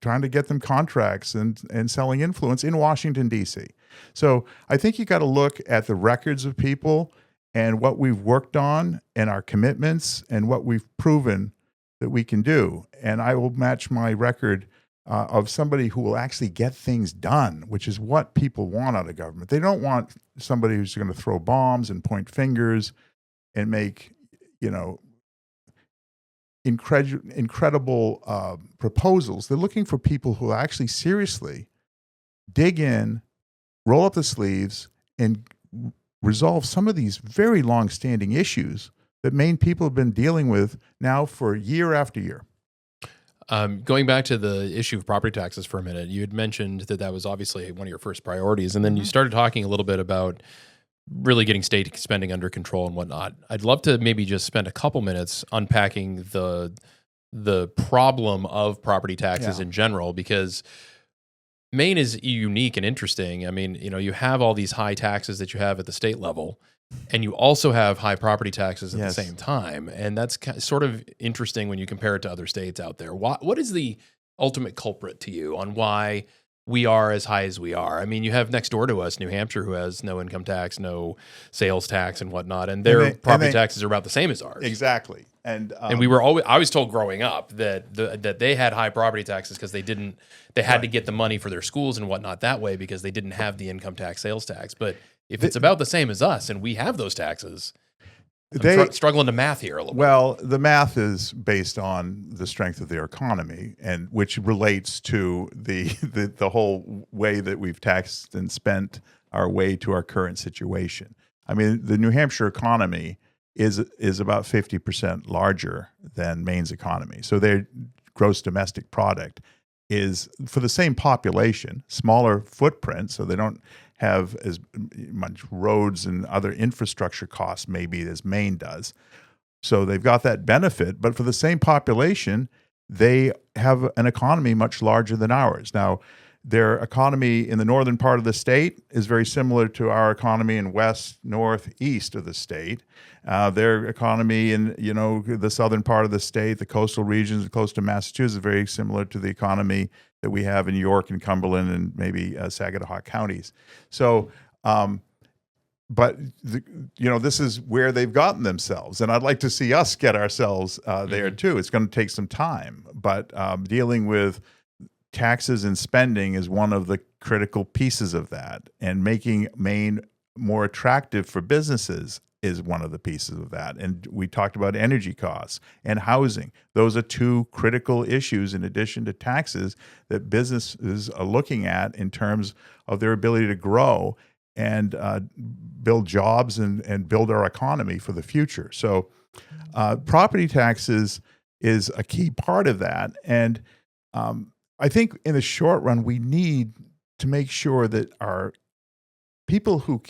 trying to get them contracts and selling influence in Washington, D.C. So I think you got to look at the records of people and what we've worked on and our commitments and what we've proven that we can do. And I will match my record of somebody who will actually get things done, which is what people want out of government. They don't want somebody who's going to throw bombs and point fingers and make, incredible proposals. They're looking for people who actually seriously dig in, roll up the sleeves, and resolve some of these very long-standing issues that Maine people have been dealing with now for year after year. Going back to the issue of property taxes for a minute, you had mentioned that that was obviously one of your first priorities, and then you started talking a little bit about really getting state spending under control and whatnot. I'd love to maybe just spend a couple minutes unpacking the problem of property taxes in general, because Maine is unique and interesting. I mean, you have all these high taxes that you have at the state level, and you also have high property taxes at the same time. And that's sort of interesting when you compare it to other states out there. What is the ultimate culprit to you on why we are as high as we are? I mean, you have next door to us, New Hampshire, who has no income tax, no sales tax and whatnot, and their property taxes are about the same as ours. Exactly. And I was told growing up that they had high property taxes because they had to get the money for their schools and whatnot that way because they didn't have the income tax, sales tax. But if it's about the same as us and we have those taxes, I'm struggling to math here a little bit. Well, the math is based on the strength of their economy, and which relates to the whole way that we've taxed and spent our way to our current situation. I mean, the New Hampshire economy is about 50% larger than Maine's economy. So their gross domestic product is, for the same population, smaller footprint, so they don't have as much roads and other infrastructure costs maybe as Maine does. So they've got that benefit, but for the same population, they have an economy much larger than ours. Now, their economy in the northern part of the state is very similar to our economy in west, north, east of the state. Their economy in the southern part of the state, the coastal regions close to Massachusetts, is very similar to the economy that we have in York and Cumberland and maybe Saginaw counties. So, but this is where they've gotten themselves, and I'd like to see us get ourselves there too. It's going to take some time, but dealing with taxes and spending is one of the critical pieces of that, and making Maine more attractive for businesses is one of the pieces of that. And we talked about energy costs and housing. Those are two critical issues in addition to taxes that businesses are looking at in terms of their ability to grow and build jobs and build our economy for the future. So property taxes is a key part of that. And I think in the short run, we need to make sure that our people who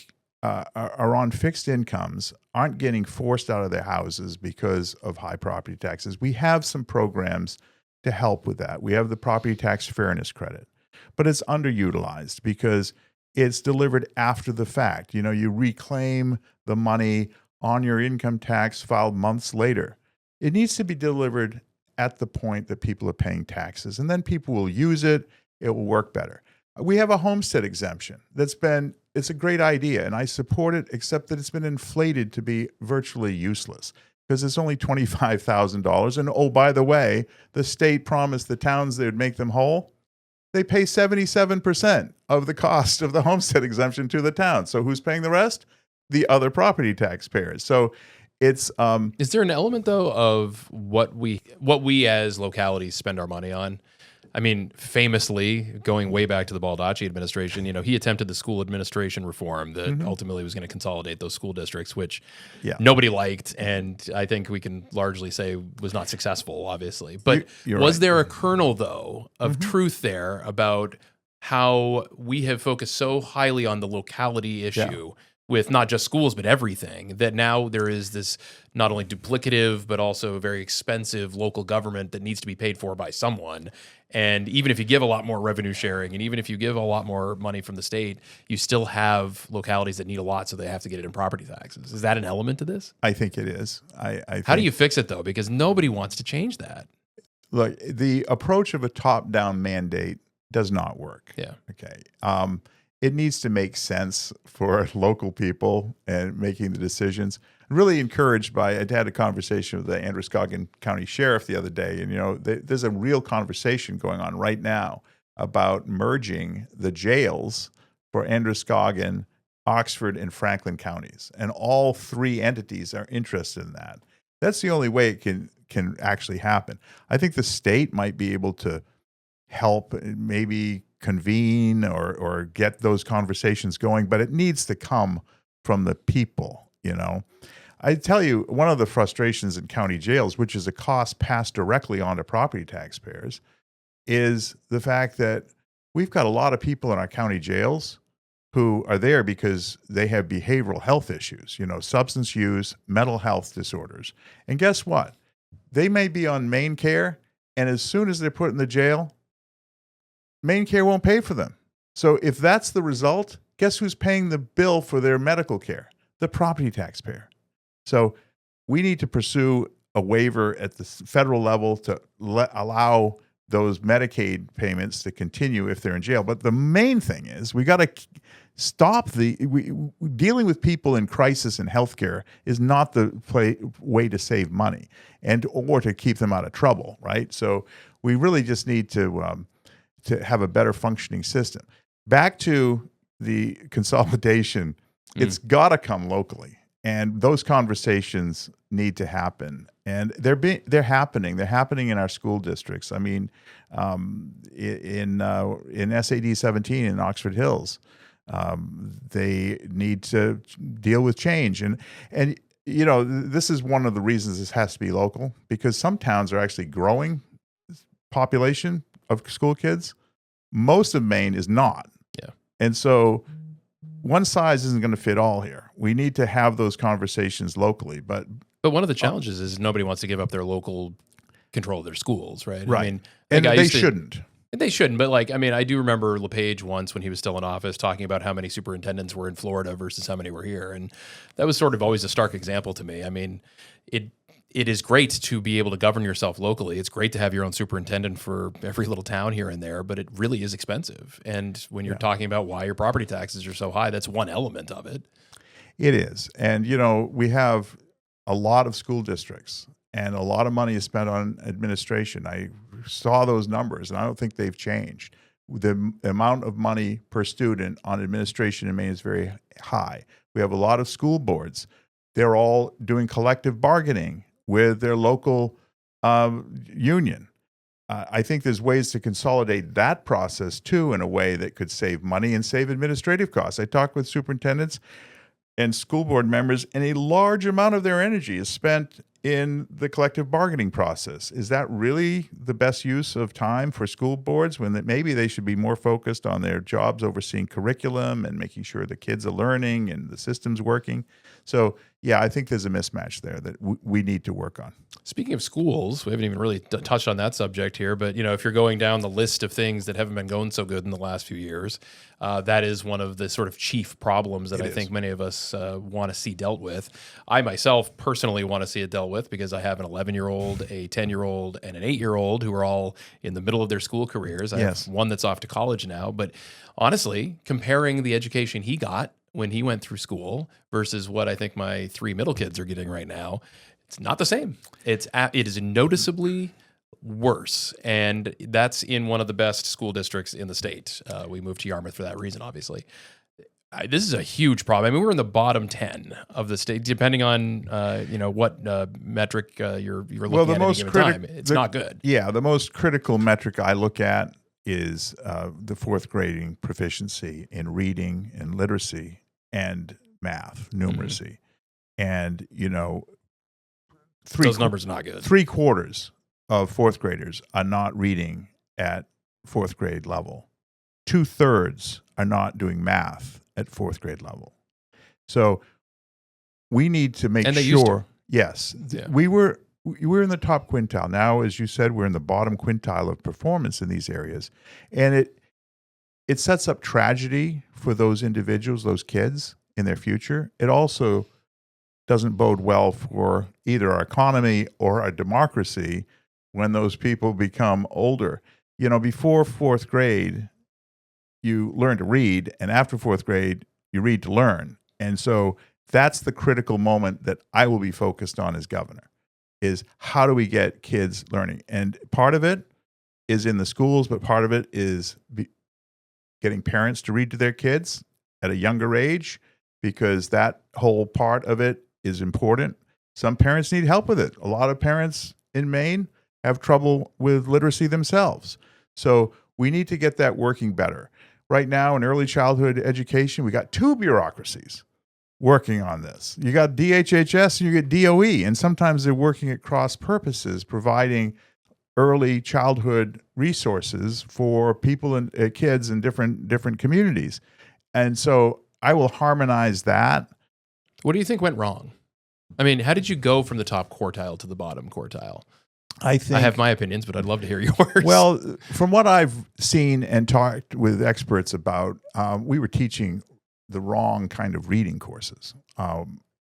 are on fixed incomes aren't getting forced out of their houses because of high property taxes. We have some programs to help with that. We have the property tax fairness credit, but it's underutilized because it's delivered after the fact. You reclaim the money on your income tax filed months later. It needs to be delivered at the point that people are paying taxes, and then people will use it. It will work better. We have a homestead exemption it's a great idea, and I support it, except that it's been inflated to be virtually useless because it's only $25,000. And oh, by the way, the state promised the towns they would make them whole. They pay 77% of the cost of the homestead exemption to the town. So who's paying the rest? The other property taxpayers. So it's is there an element though of what we as localities spend our money on? I mean, famously, going way back to the Baldacci administration, he attempted the school administration reform that ultimately was going to consolidate those school districts, which nobody liked, and I think we can largely say was not successful, obviously. But was there a kernel, though, of truth there about how we have focused so highly on the locality issue with not just schools, but everything, that now there is this not only duplicative, but also very expensive local government that needs to be paid for by someone. And even if you give a lot more revenue sharing, and even if you give a lot more money from the state, you still have localities that need a lot, so they have to get it in property taxes. Is that an element to this? I think it is. How do you fix it, though? Because nobody wants to change that. Look, the approach of a top-down mandate does not work. Yeah. Okay. It needs to make sense for local people and making the decisions. I'm really encouraged by, I had a conversation with the Androscoggin County Sheriff the other day, and there's a real conversation going on right now about merging the jails for Androscoggin, Oxford, and Franklin counties. And all three entities are interested in that. That's the only way it can actually happen. I think the state might be able to help maybe convene or get those conversations going, but it needs to come from the people, I tell you, one of the frustrations in county jails, which is a cost passed directly on to property taxpayers, is the fact that we've got a lot of people in our county jails who are there because they have behavioral health issues, substance use, mental health disorders. And guess what? They may be on Maine Care, and as soon as they're put in the jail, Maine Care won't pay for them. So if that's the result, guess who's paying the bill for their medical care? The property taxpayer. So we need to pursue a waiver at the federal level to allow those Medicaid payments to continue if they're in jail. But the main thing is we got to stop dealing with people in crisis in healthcare is not the way to save money or to keep them out of trouble, right? So we really just need to have a better functioning system. Back to the consolidation, it's got to come locally, and those conversations need to happen. And they're happening. They're happening in our school districts. I mean, in SAD 17 in Oxford Hills, they need to deal with change. And this is one of the reasons this has to be local, because some towns are actually growing population of school kids. Most of Maine is not. Yeah. And so one size isn't going to fit all here. We need to have those conversations locally. But one of the challenges is nobody wants to give up their local control of their schools, right? Right. I mean, and they shouldn't. They shouldn't, but I do remember LePage once when he was still in office talking about how many superintendents were in Florida versus how many were here. And that was sort of always a stark example to me. I mean, it is great to be able to govern yourself locally. It's great to have your own superintendent for every little town here and there, but it really is expensive. And when you're talking about why your property taxes are so high, that's one element of it. It is. And, we have a lot of school districts and a lot of money is spent on administration. I saw those numbers and I don't think they've changed. The amount of money per student on administration in Maine is very high. We have a lot of school boards. They're all doing collective bargaining with their local union. I think there's ways to consolidate that process too in a way that could save money and save administrative costs. I talked with superintendents and school board members, and a large amount of their energy is spent in the collective bargaining process. Is that really the best use of time for school boards when maybe they should be more focused on their jobs overseeing curriculum and making sure the kids are learning and the system's working? So, yeah, I think there's a mismatch there that we need to work on. Speaking of schools, we haven't even really touched on that subject here, but if you're going down the list of things that haven't been going so good in the last few years, that is one of the sort of chief problems that I think many of us want to see dealt with. I myself personally want to see it dealt with because I have an 11-year-old, a 10-year-old, and an 8-year-old who are all in the middle of their school careers. I have one that's off to college now, but honestly, comparing the education he got when he went through school versus what I think my 3 middle kids are getting right now, it's not the same. It is noticeably worse, and that's in one of the best school districts in the state. We moved to Yarmouth for that reason, obviously. This is a huge problem. I mean, we're in the bottom 10 of the state, depending on what metric you're looking at any given time. It's not good. Yeah, the most critical metric I look at is the 4th grading proficiency in reading and literacy and math, numeracy. And, those numbers are not good. 3/4 of 4th graders are not reading at 4th grade level. 2/3 are not doing math at 4th grade level. So we need to make sure. Yes, we were in the top quintile. Now, as you said, we're in the bottom quintile of performance in these areas, and it sets up tragedy for those individuals, those kids in their future. It also doesn't bode well for either our economy or our democracy when those people become older. Before 4th grade, you learn to read, and after 4th grade, you read to learn. And so that's the critical moment that I will be focused on as governor, is how do we get kids learning? And part of it is in the schools, but part of it is getting parents to read to their kids at a younger age, because that whole part of it is important. Some parents need help with it. A lot of parents in Maine have trouble with literacy themselves. So we need to get that working better. Right now in early childhood education, we got 2 bureaucracies. working on this. You got DHHS and you get DOE, and sometimes they're working at cross purposes, providing early childhood resources for people and kids in different communities. And so I will harmonize that. What do you think went wrong? I mean, how did you go from the top quartile to the bottom quartile? I have my opinions, but I'd love to hear yours. Well, from what I've seen and talked with experts about, we were teaching the wrong kind of reading courses.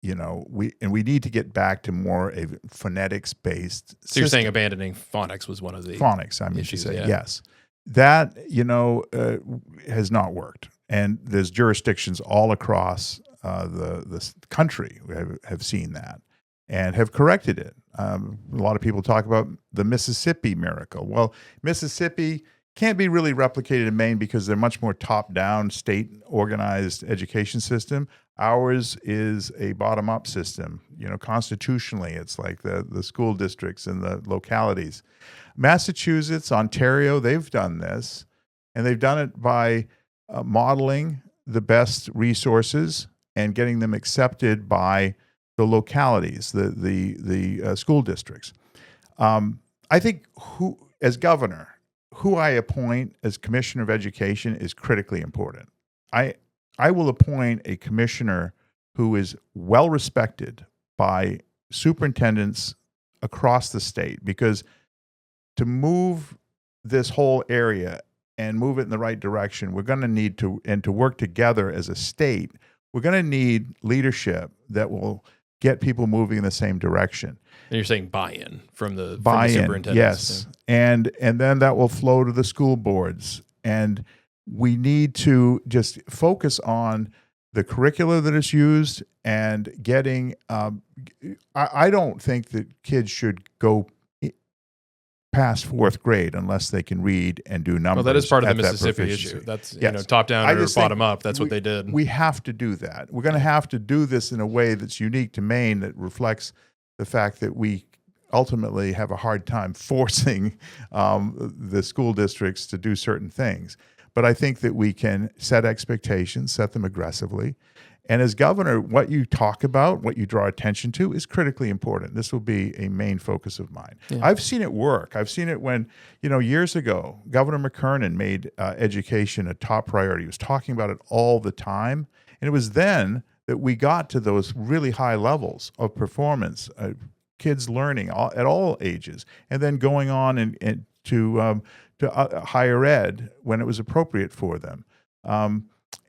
We need to get back to more a phonetics-based system. So you're saying abandoning phonics was one of the phonics, I mean issues, to say, yeah. yes. That, has not worked. And there's jurisdictions all across the country who have seen that and have corrected it. A lot of people talk about the Mississippi miracle. Well, Mississippi can't be really replicated in Maine because they're much more top-down, state-organized education system. Ours is a bottom-up system. Constitutionally, it's like the school districts and the localities. Massachusetts, Ontario, they've done this, and they've done it by modeling the best resources and getting them accepted by the localities, the school districts. I think as governor, who I appoint as commissioner of education is critically important. I will appoint a commissioner who is well respected by superintendents across the state, because to move this whole area and move it in the right direction, we're going to need to work together as a state. We're going to need leadership that will get people moving in the same direction. And you're saying buy-in from the superintendents. Yes. Yeah. And then that will flow to the school boards. And we need to just focus on the curricula that is used and getting, I don't think that kids should go past fourth grade unless they can read and do numbers. Well, that is part of the Mississippi issue. That's, top down or bottom up. That's what they did. We have to do that. We're going to have to do this in a way that's unique to Maine, that reflects the fact that we ultimately have a hard time forcing the school districts to do certain things. But I think that we can set expectations, set them aggressively. And as governor, what you talk about, what you draw attention to is critically important. This will be a main focus of mine. Yeah. I've seen it work. I've seen it when, years ago, Governor McKernan made education a top priority. He was talking about it all the time. And it was then that we got to those really high levels of performance, kids learning at all ages, and then going on to higher ed when it was appropriate for them.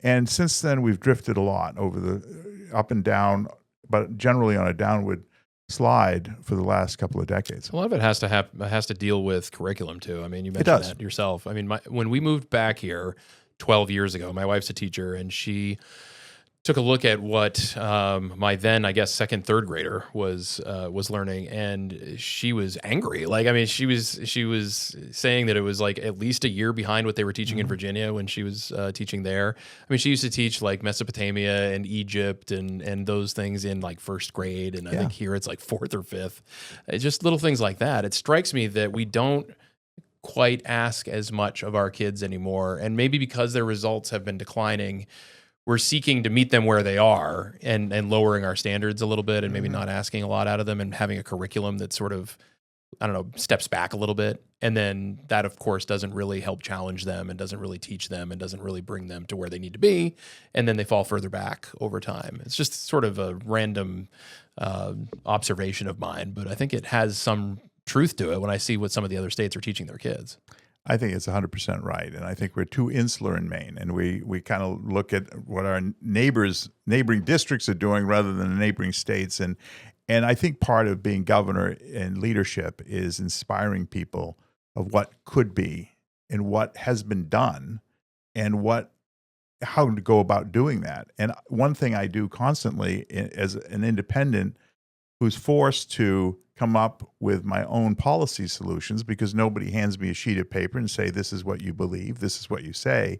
And since then, we've drifted a lot over the up and down, but generally on a downward slide for the last couple of decades. A lot of it has to deal with curriculum too. I mean, you mentioned that yourself. I mean, when we moved back here 12 years ago, my wife's a teacher, and she took a look at what my then, I guess, second, third grader was learning, and she was angry. Like, I mean, she was saying that it was like at least a year behind what they were teaching in Virginia when she was teaching there. I mean, she used to teach like Mesopotamia and Egypt and those things in like first grade, and I think here it's like fourth or fifth. It's just little things like that. It strikes me that we don't quite ask as much of our kids anymore, and maybe because their results have been declining, we're seeking to meet them where they are and lowering our standards a little bit, and maybe not asking a lot out of them, and having a curriculum that sort of, I don't know, steps back a little bit. And then that, of course, doesn't really help challenge them and doesn't really teach them and doesn't really bring them to where they need to be. And then they fall further back over time. It's just sort of a random observation of mine, but I think it has some truth to it when I see what some of the other states are teaching their kids. I think it's 100% right. And I think we're too insular in Maine, and we kind of look at what our neighboring districts are doing rather than the neighboring states. And I think part of being governor and leadership is inspiring people of what could be and what has been done and how to go about doing that. And one thing I do constantly as an independent who's forced to come up with my own policy solutions, because nobody hands me a sheet of paper and say, this is what you believe, this is what you say.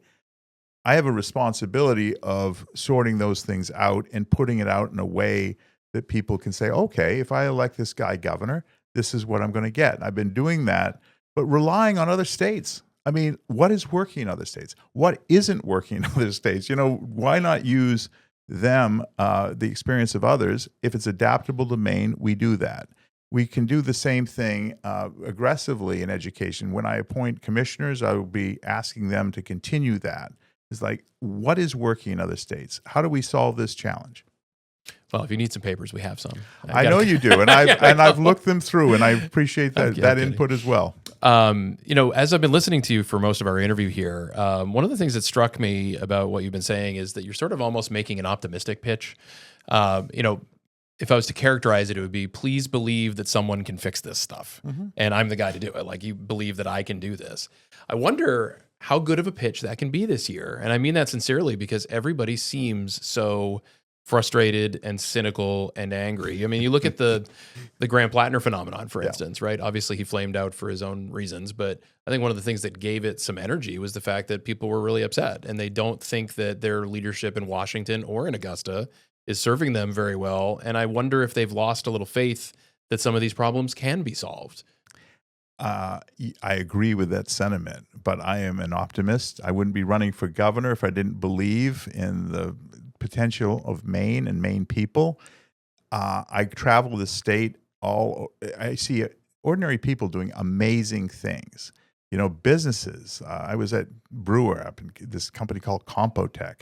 I have a responsibility of sorting those things out and putting it out in a way that people can say, okay, if I elect this guy governor, this is what I'm going to get. I've been doing that, but relying on other states. I mean, what is working in other states? What isn't working in other states? Why not use them the experience of others. If it's adaptable to Maine, we do that. We can do the same thing aggressively in education. When I appoint commissioners, I will be asking them to continue that. It's like, what is working in other states? How do we solve this challenge? Well, if you need some papers, we have some. I know you do, and I've looked them through, and I appreciate that input as well. As I've been listening to you for most of our interview here, one of the things that struck me about what you've been saying is that you're sort of almost making an optimistic pitch. If I was to characterize it, it would be, please believe that someone can fix this stuff, and I'm the guy to do it. Like, you believe that I can do this. I wonder how good of a pitch that can be this year, and I mean that sincerely, because everybody seems so frustrated and cynical and angry. I mean, you look at the Grant Plattner phenomenon, for instance, right? Obviously, he flamed out for his own reasons, but I think one of the things that gave it some energy was the fact that people were really upset, and they don't think that their leadership in Washington or in Augusta is serving them very well. And I wonder if they've lost a little faith that some of these problems can be solved. I agree with that sentiment, but I am an optimist. I wouldn't be running for governor if I didn't believe in the potential of Maine and Maine people. I travel the state. I see ordinary people doing amazing things. Businesses. I was at Brewer up in this company called Compotech,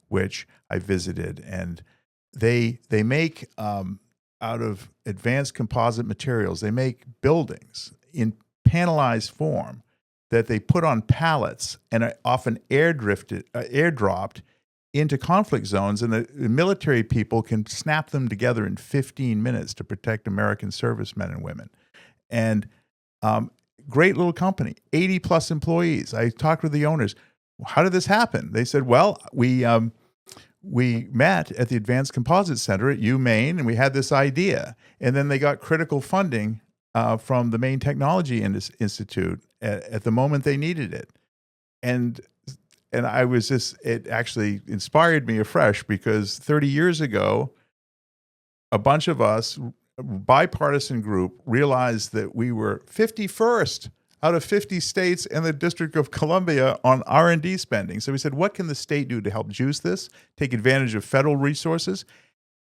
which I visited, and they make out of advanced composite materials. They make buildings in panelized form that they put on pallets and are often airdropped into conflict zones, and the military people can snap them together in 15 minutes to protect American servicemen and women. And great little company, 80 plus employees. I talked with the owners. How did this happen? They said, well, we met at the Advanced Composite Center at Maine, and we had this idea. And then they got critical funding from the Maine Technology Institute at the moment they needed it. And I was it actually inspired me afresh, because 30 years ago, a bunch of us, a bipartisan group, realized that we were 51st out of 50 states and the District of Columbia on R&D spending. So we said, what can the state do to help juice this, take advantage of federal resources?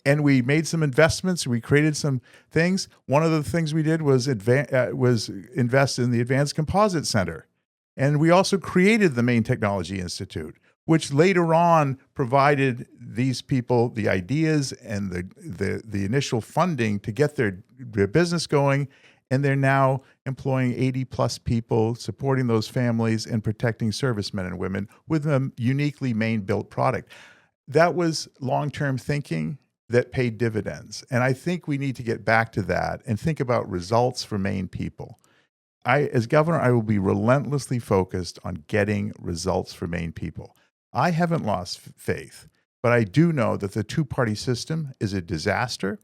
And we made some investments. We created some things. One of the things we did was invest in the Advanced Composite Center. And we also created the Maine Technology Institute, which later on provided these people the ideas and the initial funding to get their business going. And they're now employing 80 plus people, supporting those families and protecting servicemen and women with a uniquely Maine-built product. That was long-term thinking that paid dividends. And I think we need to get back to that and think about results for Maine people. As governor, I will be relentlessly focused on getting results for Maine people. I haven't lost faith, but I do know that the two-party system is a disaster,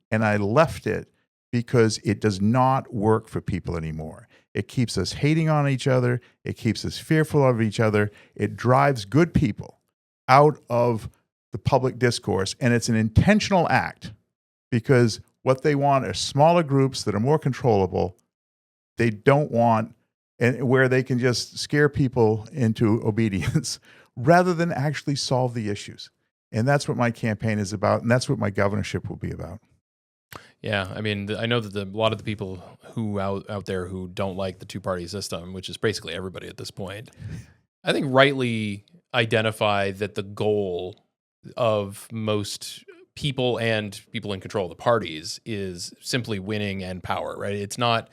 and I left it because it does not work for people anymore. It keeps us hating on each other. It keeps us fearful of each other. It drives good people out of the public discourse, and it's an intentional act, because what they want are smaller groups that are more controllable. They don't want, and where they can just scare people into obedience rather than actually solve the issues. And that's what my campaign is about, and that's what my governorship will be about. Yeah, I mean, I know that a lot of the people who out there who don't like the two-party system, which is basically everybody at this point, I think rightly identify that the goal of most people and people in control of the parties is simply winning and power, right? It's not,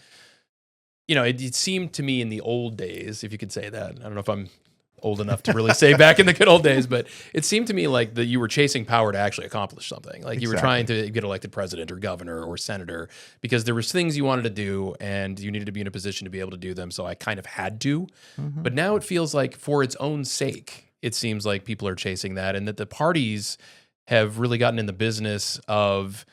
it seemed to me in the old days, if you could say that. I don't know if I'm old enough to really say back in the good old days, but it seemed to me like that you were chasing power to actually accomplish something. Like you were trying to get elected president or governor or senator because there was things you wanted to do and you needed to be in a position to be able to do them. So I kind of had to. Mm-hmm. But now it feels like for its own sake, it seems like people are chasing that, and that the parties have really gotten in the business of,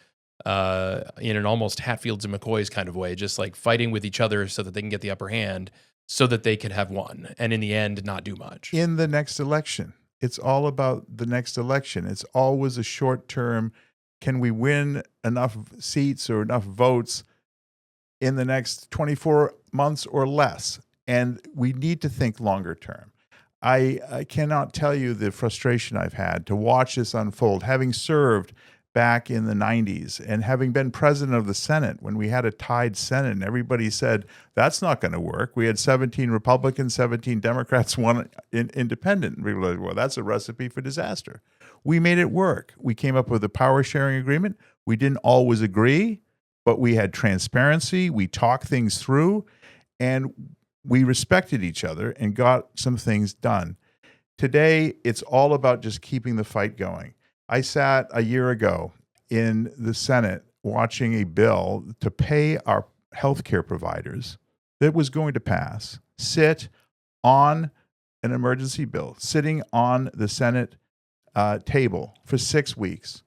in an almost Hatfields and McCoys kind of way, just like fighting with each other so that they can get the upper hand, so that they could have won, and in the end, not do much. In the next election, it's all about the next election. It's always a short term. Can we win enough seats or enough votes in the next 24 months or less? And we need to think longer term. I cannot tell you the frustration I've had to watch this unfold, having served back in the 90s and having been president of the Senate when we had a tied Senate and everybody said, that's not going to work. We had 17 Republicans, 17 Democrats, one independent. And we were like, well, that's a recipe for disaster. We made it work. We came up with a power sharing agreement. We didn't always agree, but we had transparency. We talked things through and we respected each other and got some things done. Today, it's all about just keeping the fight going. I sat a year ago in the Senate watching a bill to pay our healthcare providers that was going to pass sit on an emergency bill, sitting on the Senate table for 6 weeks.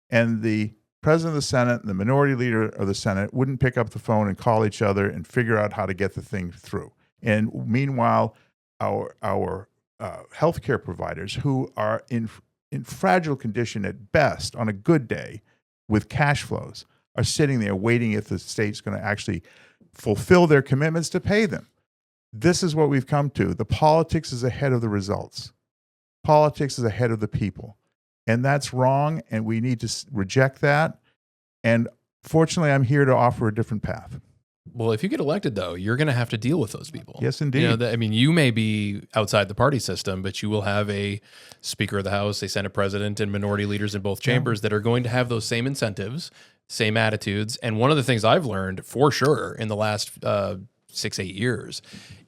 And the president of the Senate and the minority leader of the Senate wouldn't pick up the phone and call each other and figure out how to get the thing through. And meanwhile, our healthcare providers who are in fragile condition at best on a good day with cash flows are sitting there waiting if the state's going to actually fulfill their commitments to pay them. This is what we've come to. The politics is ahead of the results. Politics is ahead of the people. And that's wrong, and we need to reject that. And fortunately, I'm here to offer a different path. Well, if you get elected, though, you're going to have to deal with those people. Yes, indeed. You know, you may be outside the party system, but you will have a Speaker of the House, a Senate President, and minority leaders in both chambers that are going to have those same incentives, same attitudes. And one of the things I've learned for sure in the last 6-8 years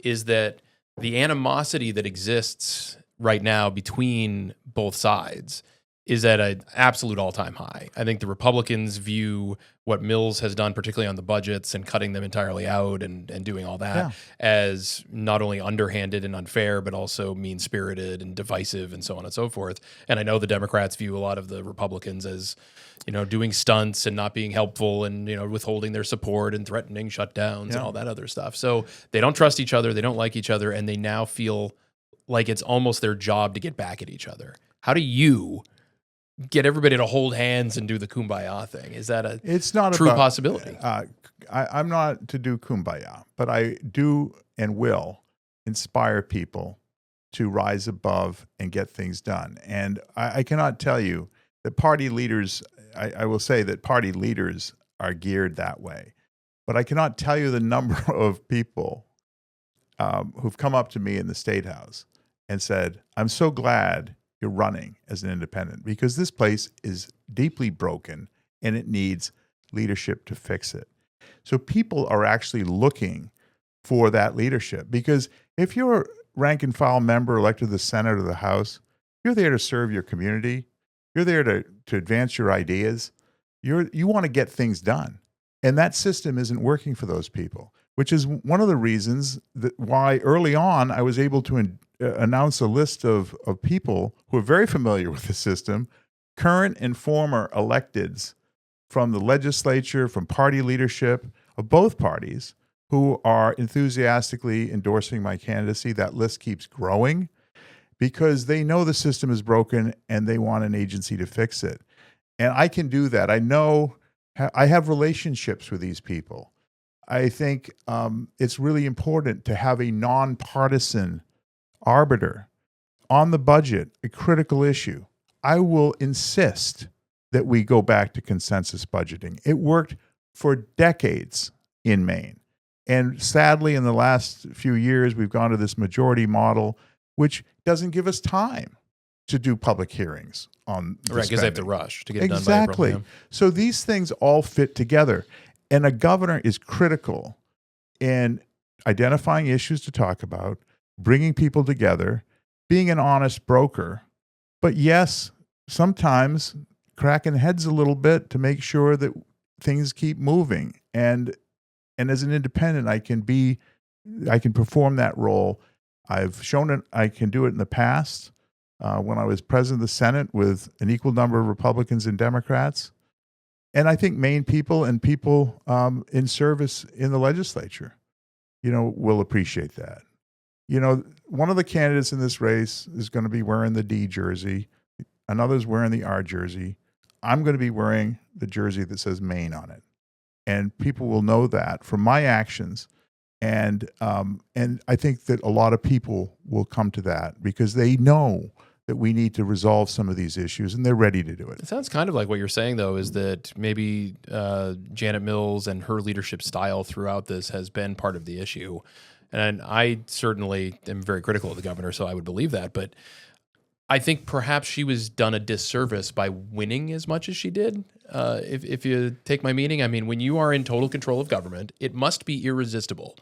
is that the animosity that exists right now between both sides is at an absolute all-time high. I think the Republicans view what Mills has done, particularly on the budgets and cutting them entirely out and doing all that, as not only underhanded and unfair, but also mean-spirited and divisive and so on and so forth. And I know the Democrats view a lot of the Republicans as, doing stunts and not being helpful and, withholding their support and threatening shutdowns and all that other stuff. So they don't trust each other, they don't like each other, and they now feel like it's almost their job to get back at each other. How do you get everybody to hold hands and do the kumbaya thing? Is that it's not true about, possibility? I'm not to do kumbaya, but I do and will inspire people to rise above and get things done. And I cannot tell you that party leaders, I will say that party leaders are geared that way, but I cannot tell you the number of people who've come up to me in the State House and said, I'm so glad you're running as an independent because this place is deeply broken and it needs leadership to fix it. So people are actually looking for that leadership because if you're a rank and file member elected to the Senate or the House, you're there to serve your community. You're there to advance your ideas. You want to get things done. And that system isn't working for those people, which is one of the reasons that why early on I was able to announce a list of people who are very familiar with the system, current and former electeds from the legislature, from party leadership of both parties, who are enthusiastically endorsing my candidacy. That list keeps growing because they know the system is broken and they want an agency to fix it. And I can do that. I know I have relationships with these people. I think it's really important to have a nonpartisan arbiter on the budget, a critical issue. I will insist that we go back to consensus budgeting. It worked for decades in Maine. And sadly, in the last few years, we've gone to this majority model, which doesn't give us time to do public hearings on the right, because they have to spending. rush to get it Exactly. done by April. So these things all fit together. And a governor is critical in identifying issues to talk about, bringing people together, being an honest broker, but yes, sometimes cracking heads a little bit to make sure that things keep moving. And as an independent, I can perform that role. I've shown it, I can do it in the past when I was president of the Senate with an equal number of Republicans and Democrats. And I think Maine people and people in service in the legislature, will appreciate that. One of the candidates in this race is going to be wearing the D jersey. Another's wearing the R jersey. I'm going to be wearing the jersey that says Maine on it. And people will know that from my actions And I think that a lot of people will come to that because they know that we need to resolve some of these issues, and they're ready to do it. It sounds kind of like what you're saying, though, is that maybe Janet Mills and her leadership style throughout this has been part of the issue. And I certainly am very critical of the governor, so I would believe that. But I think perhaps she was done a disservice by winning as much as she did. If you take my meaning, I mean, when you are in total control of government, it must be irresistible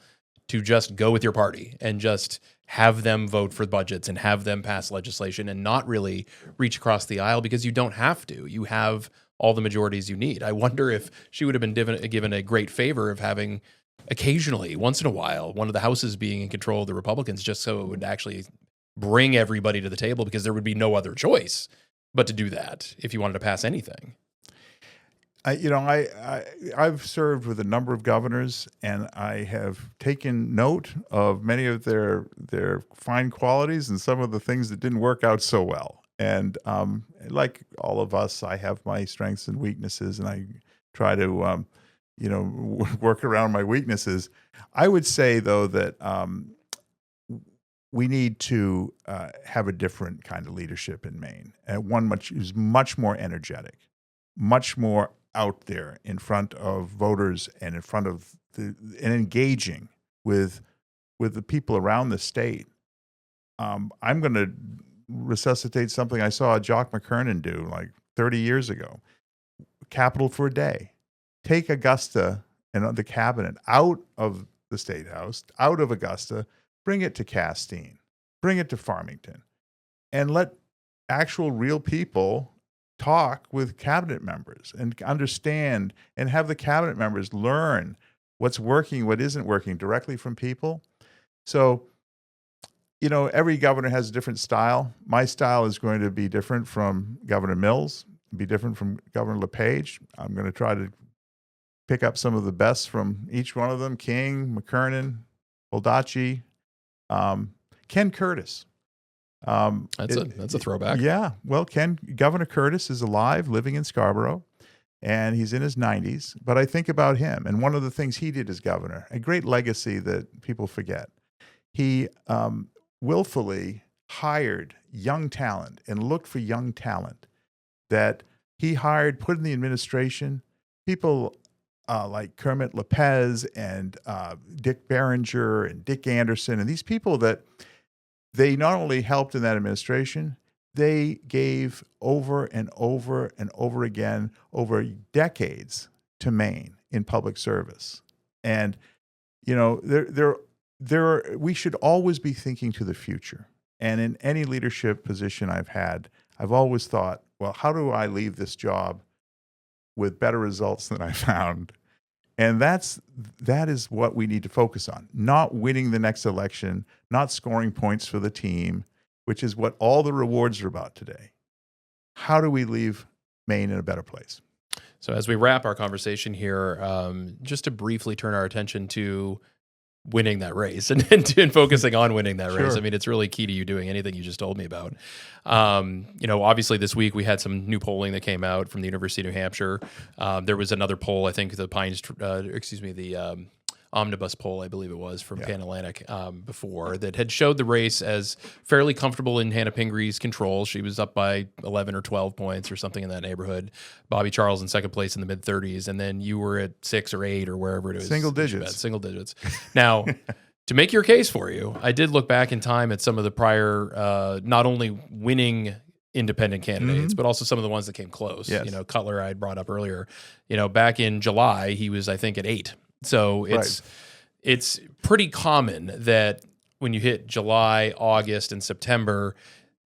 to just go with your party and just have them vote for budgets and have them pass legislation and not really reach across the aisle because you don't have to. You have all the majorities you need. I wonder if she would have been given a great favor of having occasionally, once in a while, one of the houses being in control of the Republicans, just so it would actually bring everybody to the table, because there would be no other choice but to do that if you wanted to pass anything. I've served with a number of governors, and I have taken note of many of their fine qualities and some of the things that didn't work out so well. And like all of us, I have my strengths and weaknesses, and I try to work around my weaknesses. I would say, though, that we need to have a different kind of leadership in Maine, and one who's much more energetic, much more out there in front of voters and in front of and engaging with the people around the state. I'm going to resuscitate something I saw Jock McKernan do like 30 years ago. Capital for a day. Take Augusta and the cabinet out of the State House, out of Augusta, bring it to Castine, bring it to Farmington, and let actual real people talk with cabinet members and understand, and have the cabinet members learn what's working, what isn't working directly from people. So, every governor has a different style. My style is going to be different from Governor Mills, be different from Governor LePage. I'm going to try to pick up some of the best from each one of them: King, McKernan, Baldacci, Ken Curtis. That's a throwback. Yeah. Well, Governor Curtis is alive, living in Scarborough, and he's in his 90s. But I think about him, and one of the things he did as governor, a great legacy that people forget. He willfully hired young talent and looked for young talent that he hired, put in the administration, people like Kermit Lopez and Dick Behringer and Dick Anderson, and these people that they not only helped in that administration, they gave over and over and over again, over decades, to Maine in public service. And, we should always be thinking to the future. And in any leadership position I've had, I've always thought, well, how do I leave this job with better results than I found? And that is what we need to focus on, not winning the next election, not scoring points for the team, which is what all the rewards are about today. How do we leave Maine in a better place? So as we wrap our conversation here, just to briefly turn our attention to winning that race and focusing on winning that race. Sure. I mean, it's really key to you doing anything you just told me about. Obviously this week we had some new polling that came out from the University of New Hampshire. There was another poll, I think the Omnibus poll, I believe it was, from Pan-Atlantic before, that had showed the race as fairly comfortable in Hannah Pingree's control. She was up by 11 or 12 points or something in that neighborhood. Bobby Charles in second place in the mid-30s, and then you were at 6 or 8 or wherever it was. Single digits. Now, to make your case for you, I did look back in time at some of the prior, not only winning independent candidates, but also some of the ones that came close. Yes. Cutler I had brought up earlier. Back in July, he was, I think, at 8. So it's pretty common that when you hit July, August, and September,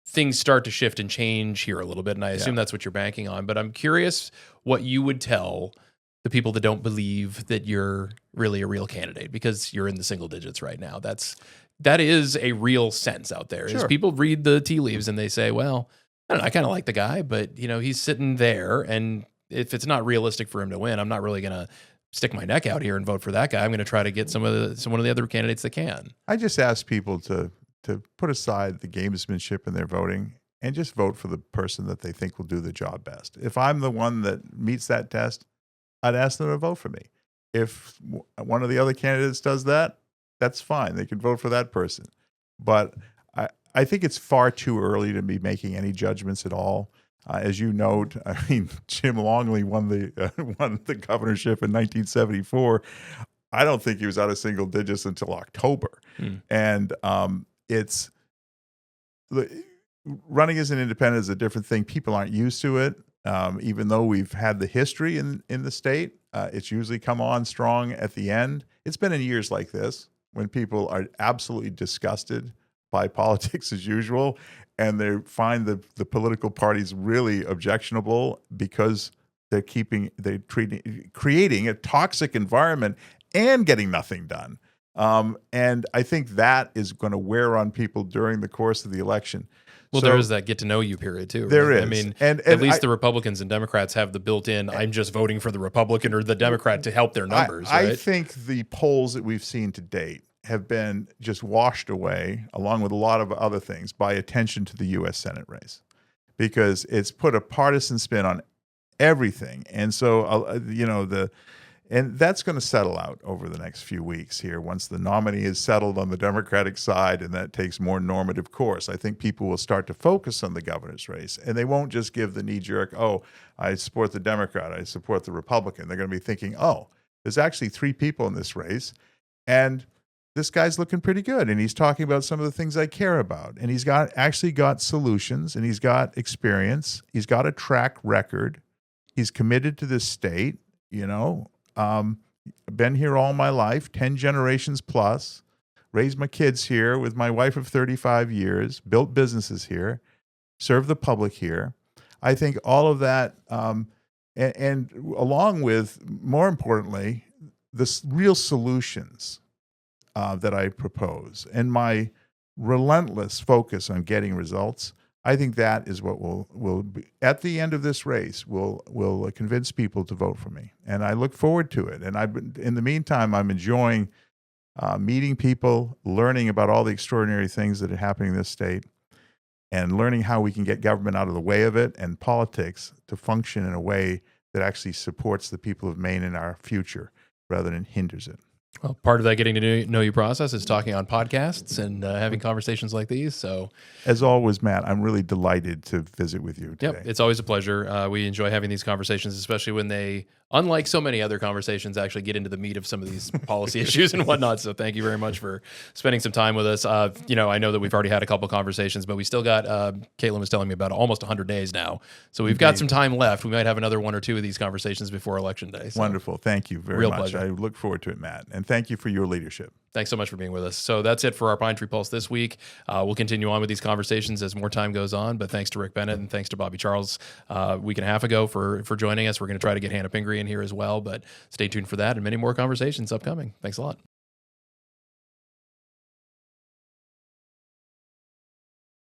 things start to shift and change here a little bit. And I assume that's what you're banking on. But I'm curious what you would tell the people that don't believe that you're really a real candidate, because you're in the single digits right now. That is a real sense out there. Sure. Is people read the tea leaves and they say, well, I don't know, I kind of like the guy, but he's sitting there, and if it's not realistic for him to win, I'm not really going to stick my neck out here and vote for that guy. I'm going to try to get one of the other candidates that can. I just ask people to put aside the gamesmanship in their voting and just vote for the person that they think will do the job best. If I'm the one that meets that test, I'd ask them to vote for me. If one of the other candidates does that, That's fine. They can vote for that person. But I think it's far too early to be making any judgments at all. As you note, I mean, Jim Longley won the governorship in 1974. I don't think he was out of single digits until October. And it's running as an independent is a different thing. People aren't used to it. Even though we've had the history in the state, it's usually come on strong at the end. It's been in years like this when people are absolutely disgusted by politics as usual, and they find the political parties really objectionable because they're creating a toxic environment and getting nothing done. And I think that is going to wear on people during the course of the election. Well, there is that get to know you period too. Right? There is. I mean, and at least the Republicans and Democrats have the built-in, I'm just voting for the Republican or the Democrat to help their numbers. Right? I think the polls that we've seen to date have been just washed away, along with a lot of other things, by attention to the U.S. Senate race, because it's put a partisan spin on everything. And so, and that's going to settle out over the next few weeks here once the nominee is settled on the Democratic side, and that takes more normative course. I think people will start to focus on the governor's race, and they won't just give the knee-jerk, oh, I support the Democrat, I support the Republican. They're going to be thinking, oh, there's actually 3 people in this race, and this guy's looking pretty good, and he's talking about some of the things I care about, and he's actually got solutions, and he's got experience, he's got a track record, he's committed to this state, been here all my life, 10 generations plus, raised my kids here with my wife of 35 years, built businesses here, served the public here. I think all of that, and along with, more importantly, the real solutions that I propose and my relentless focus on getting results, I think that is what will be, at the end of this race, will convince people to vote for me. And I look forward to it. And in the meantime, I'm enjoying meeting people, learning about all the extraordinary things that are happening in this state, and learning how we can get government out of the way of it and politics to function in a way that actually supports the people of Maine and our future rather than hinders it. Well, part of that getting to know you process is talking on podcasts and having conversations like these. So, as always, Matt, I'm really delighted to visit with you today. Yep, it's always a pleasure. We enjoy having these conversations, especially when they, unlike so many other conversations, actually get into the meat of some of these policy issues and whatnot. So thank you very much for spending some time with us. I know that we've already had a couple conversations, but we still got, Caitlin was telling me about almost 100 days now. So we've got some time left. We might have another 1 or 2 of these conversations before Election Day. So. Wonderful. Thank you very much. Pleasure. I look forward to it, Matt. And thank you for your leadership. Thanks so much for being with us. So that's it for our Pine Tree Pulse this week. We'll continue on with these conversations as more time goes on, but thanks to Rick Bennett and thanks to Bobby Charles a week and a half ago for joining us. We're going to try to get Hannah Pingree in here as well, but stay tuned for that and many more conversations upcoming. Thanks a lot.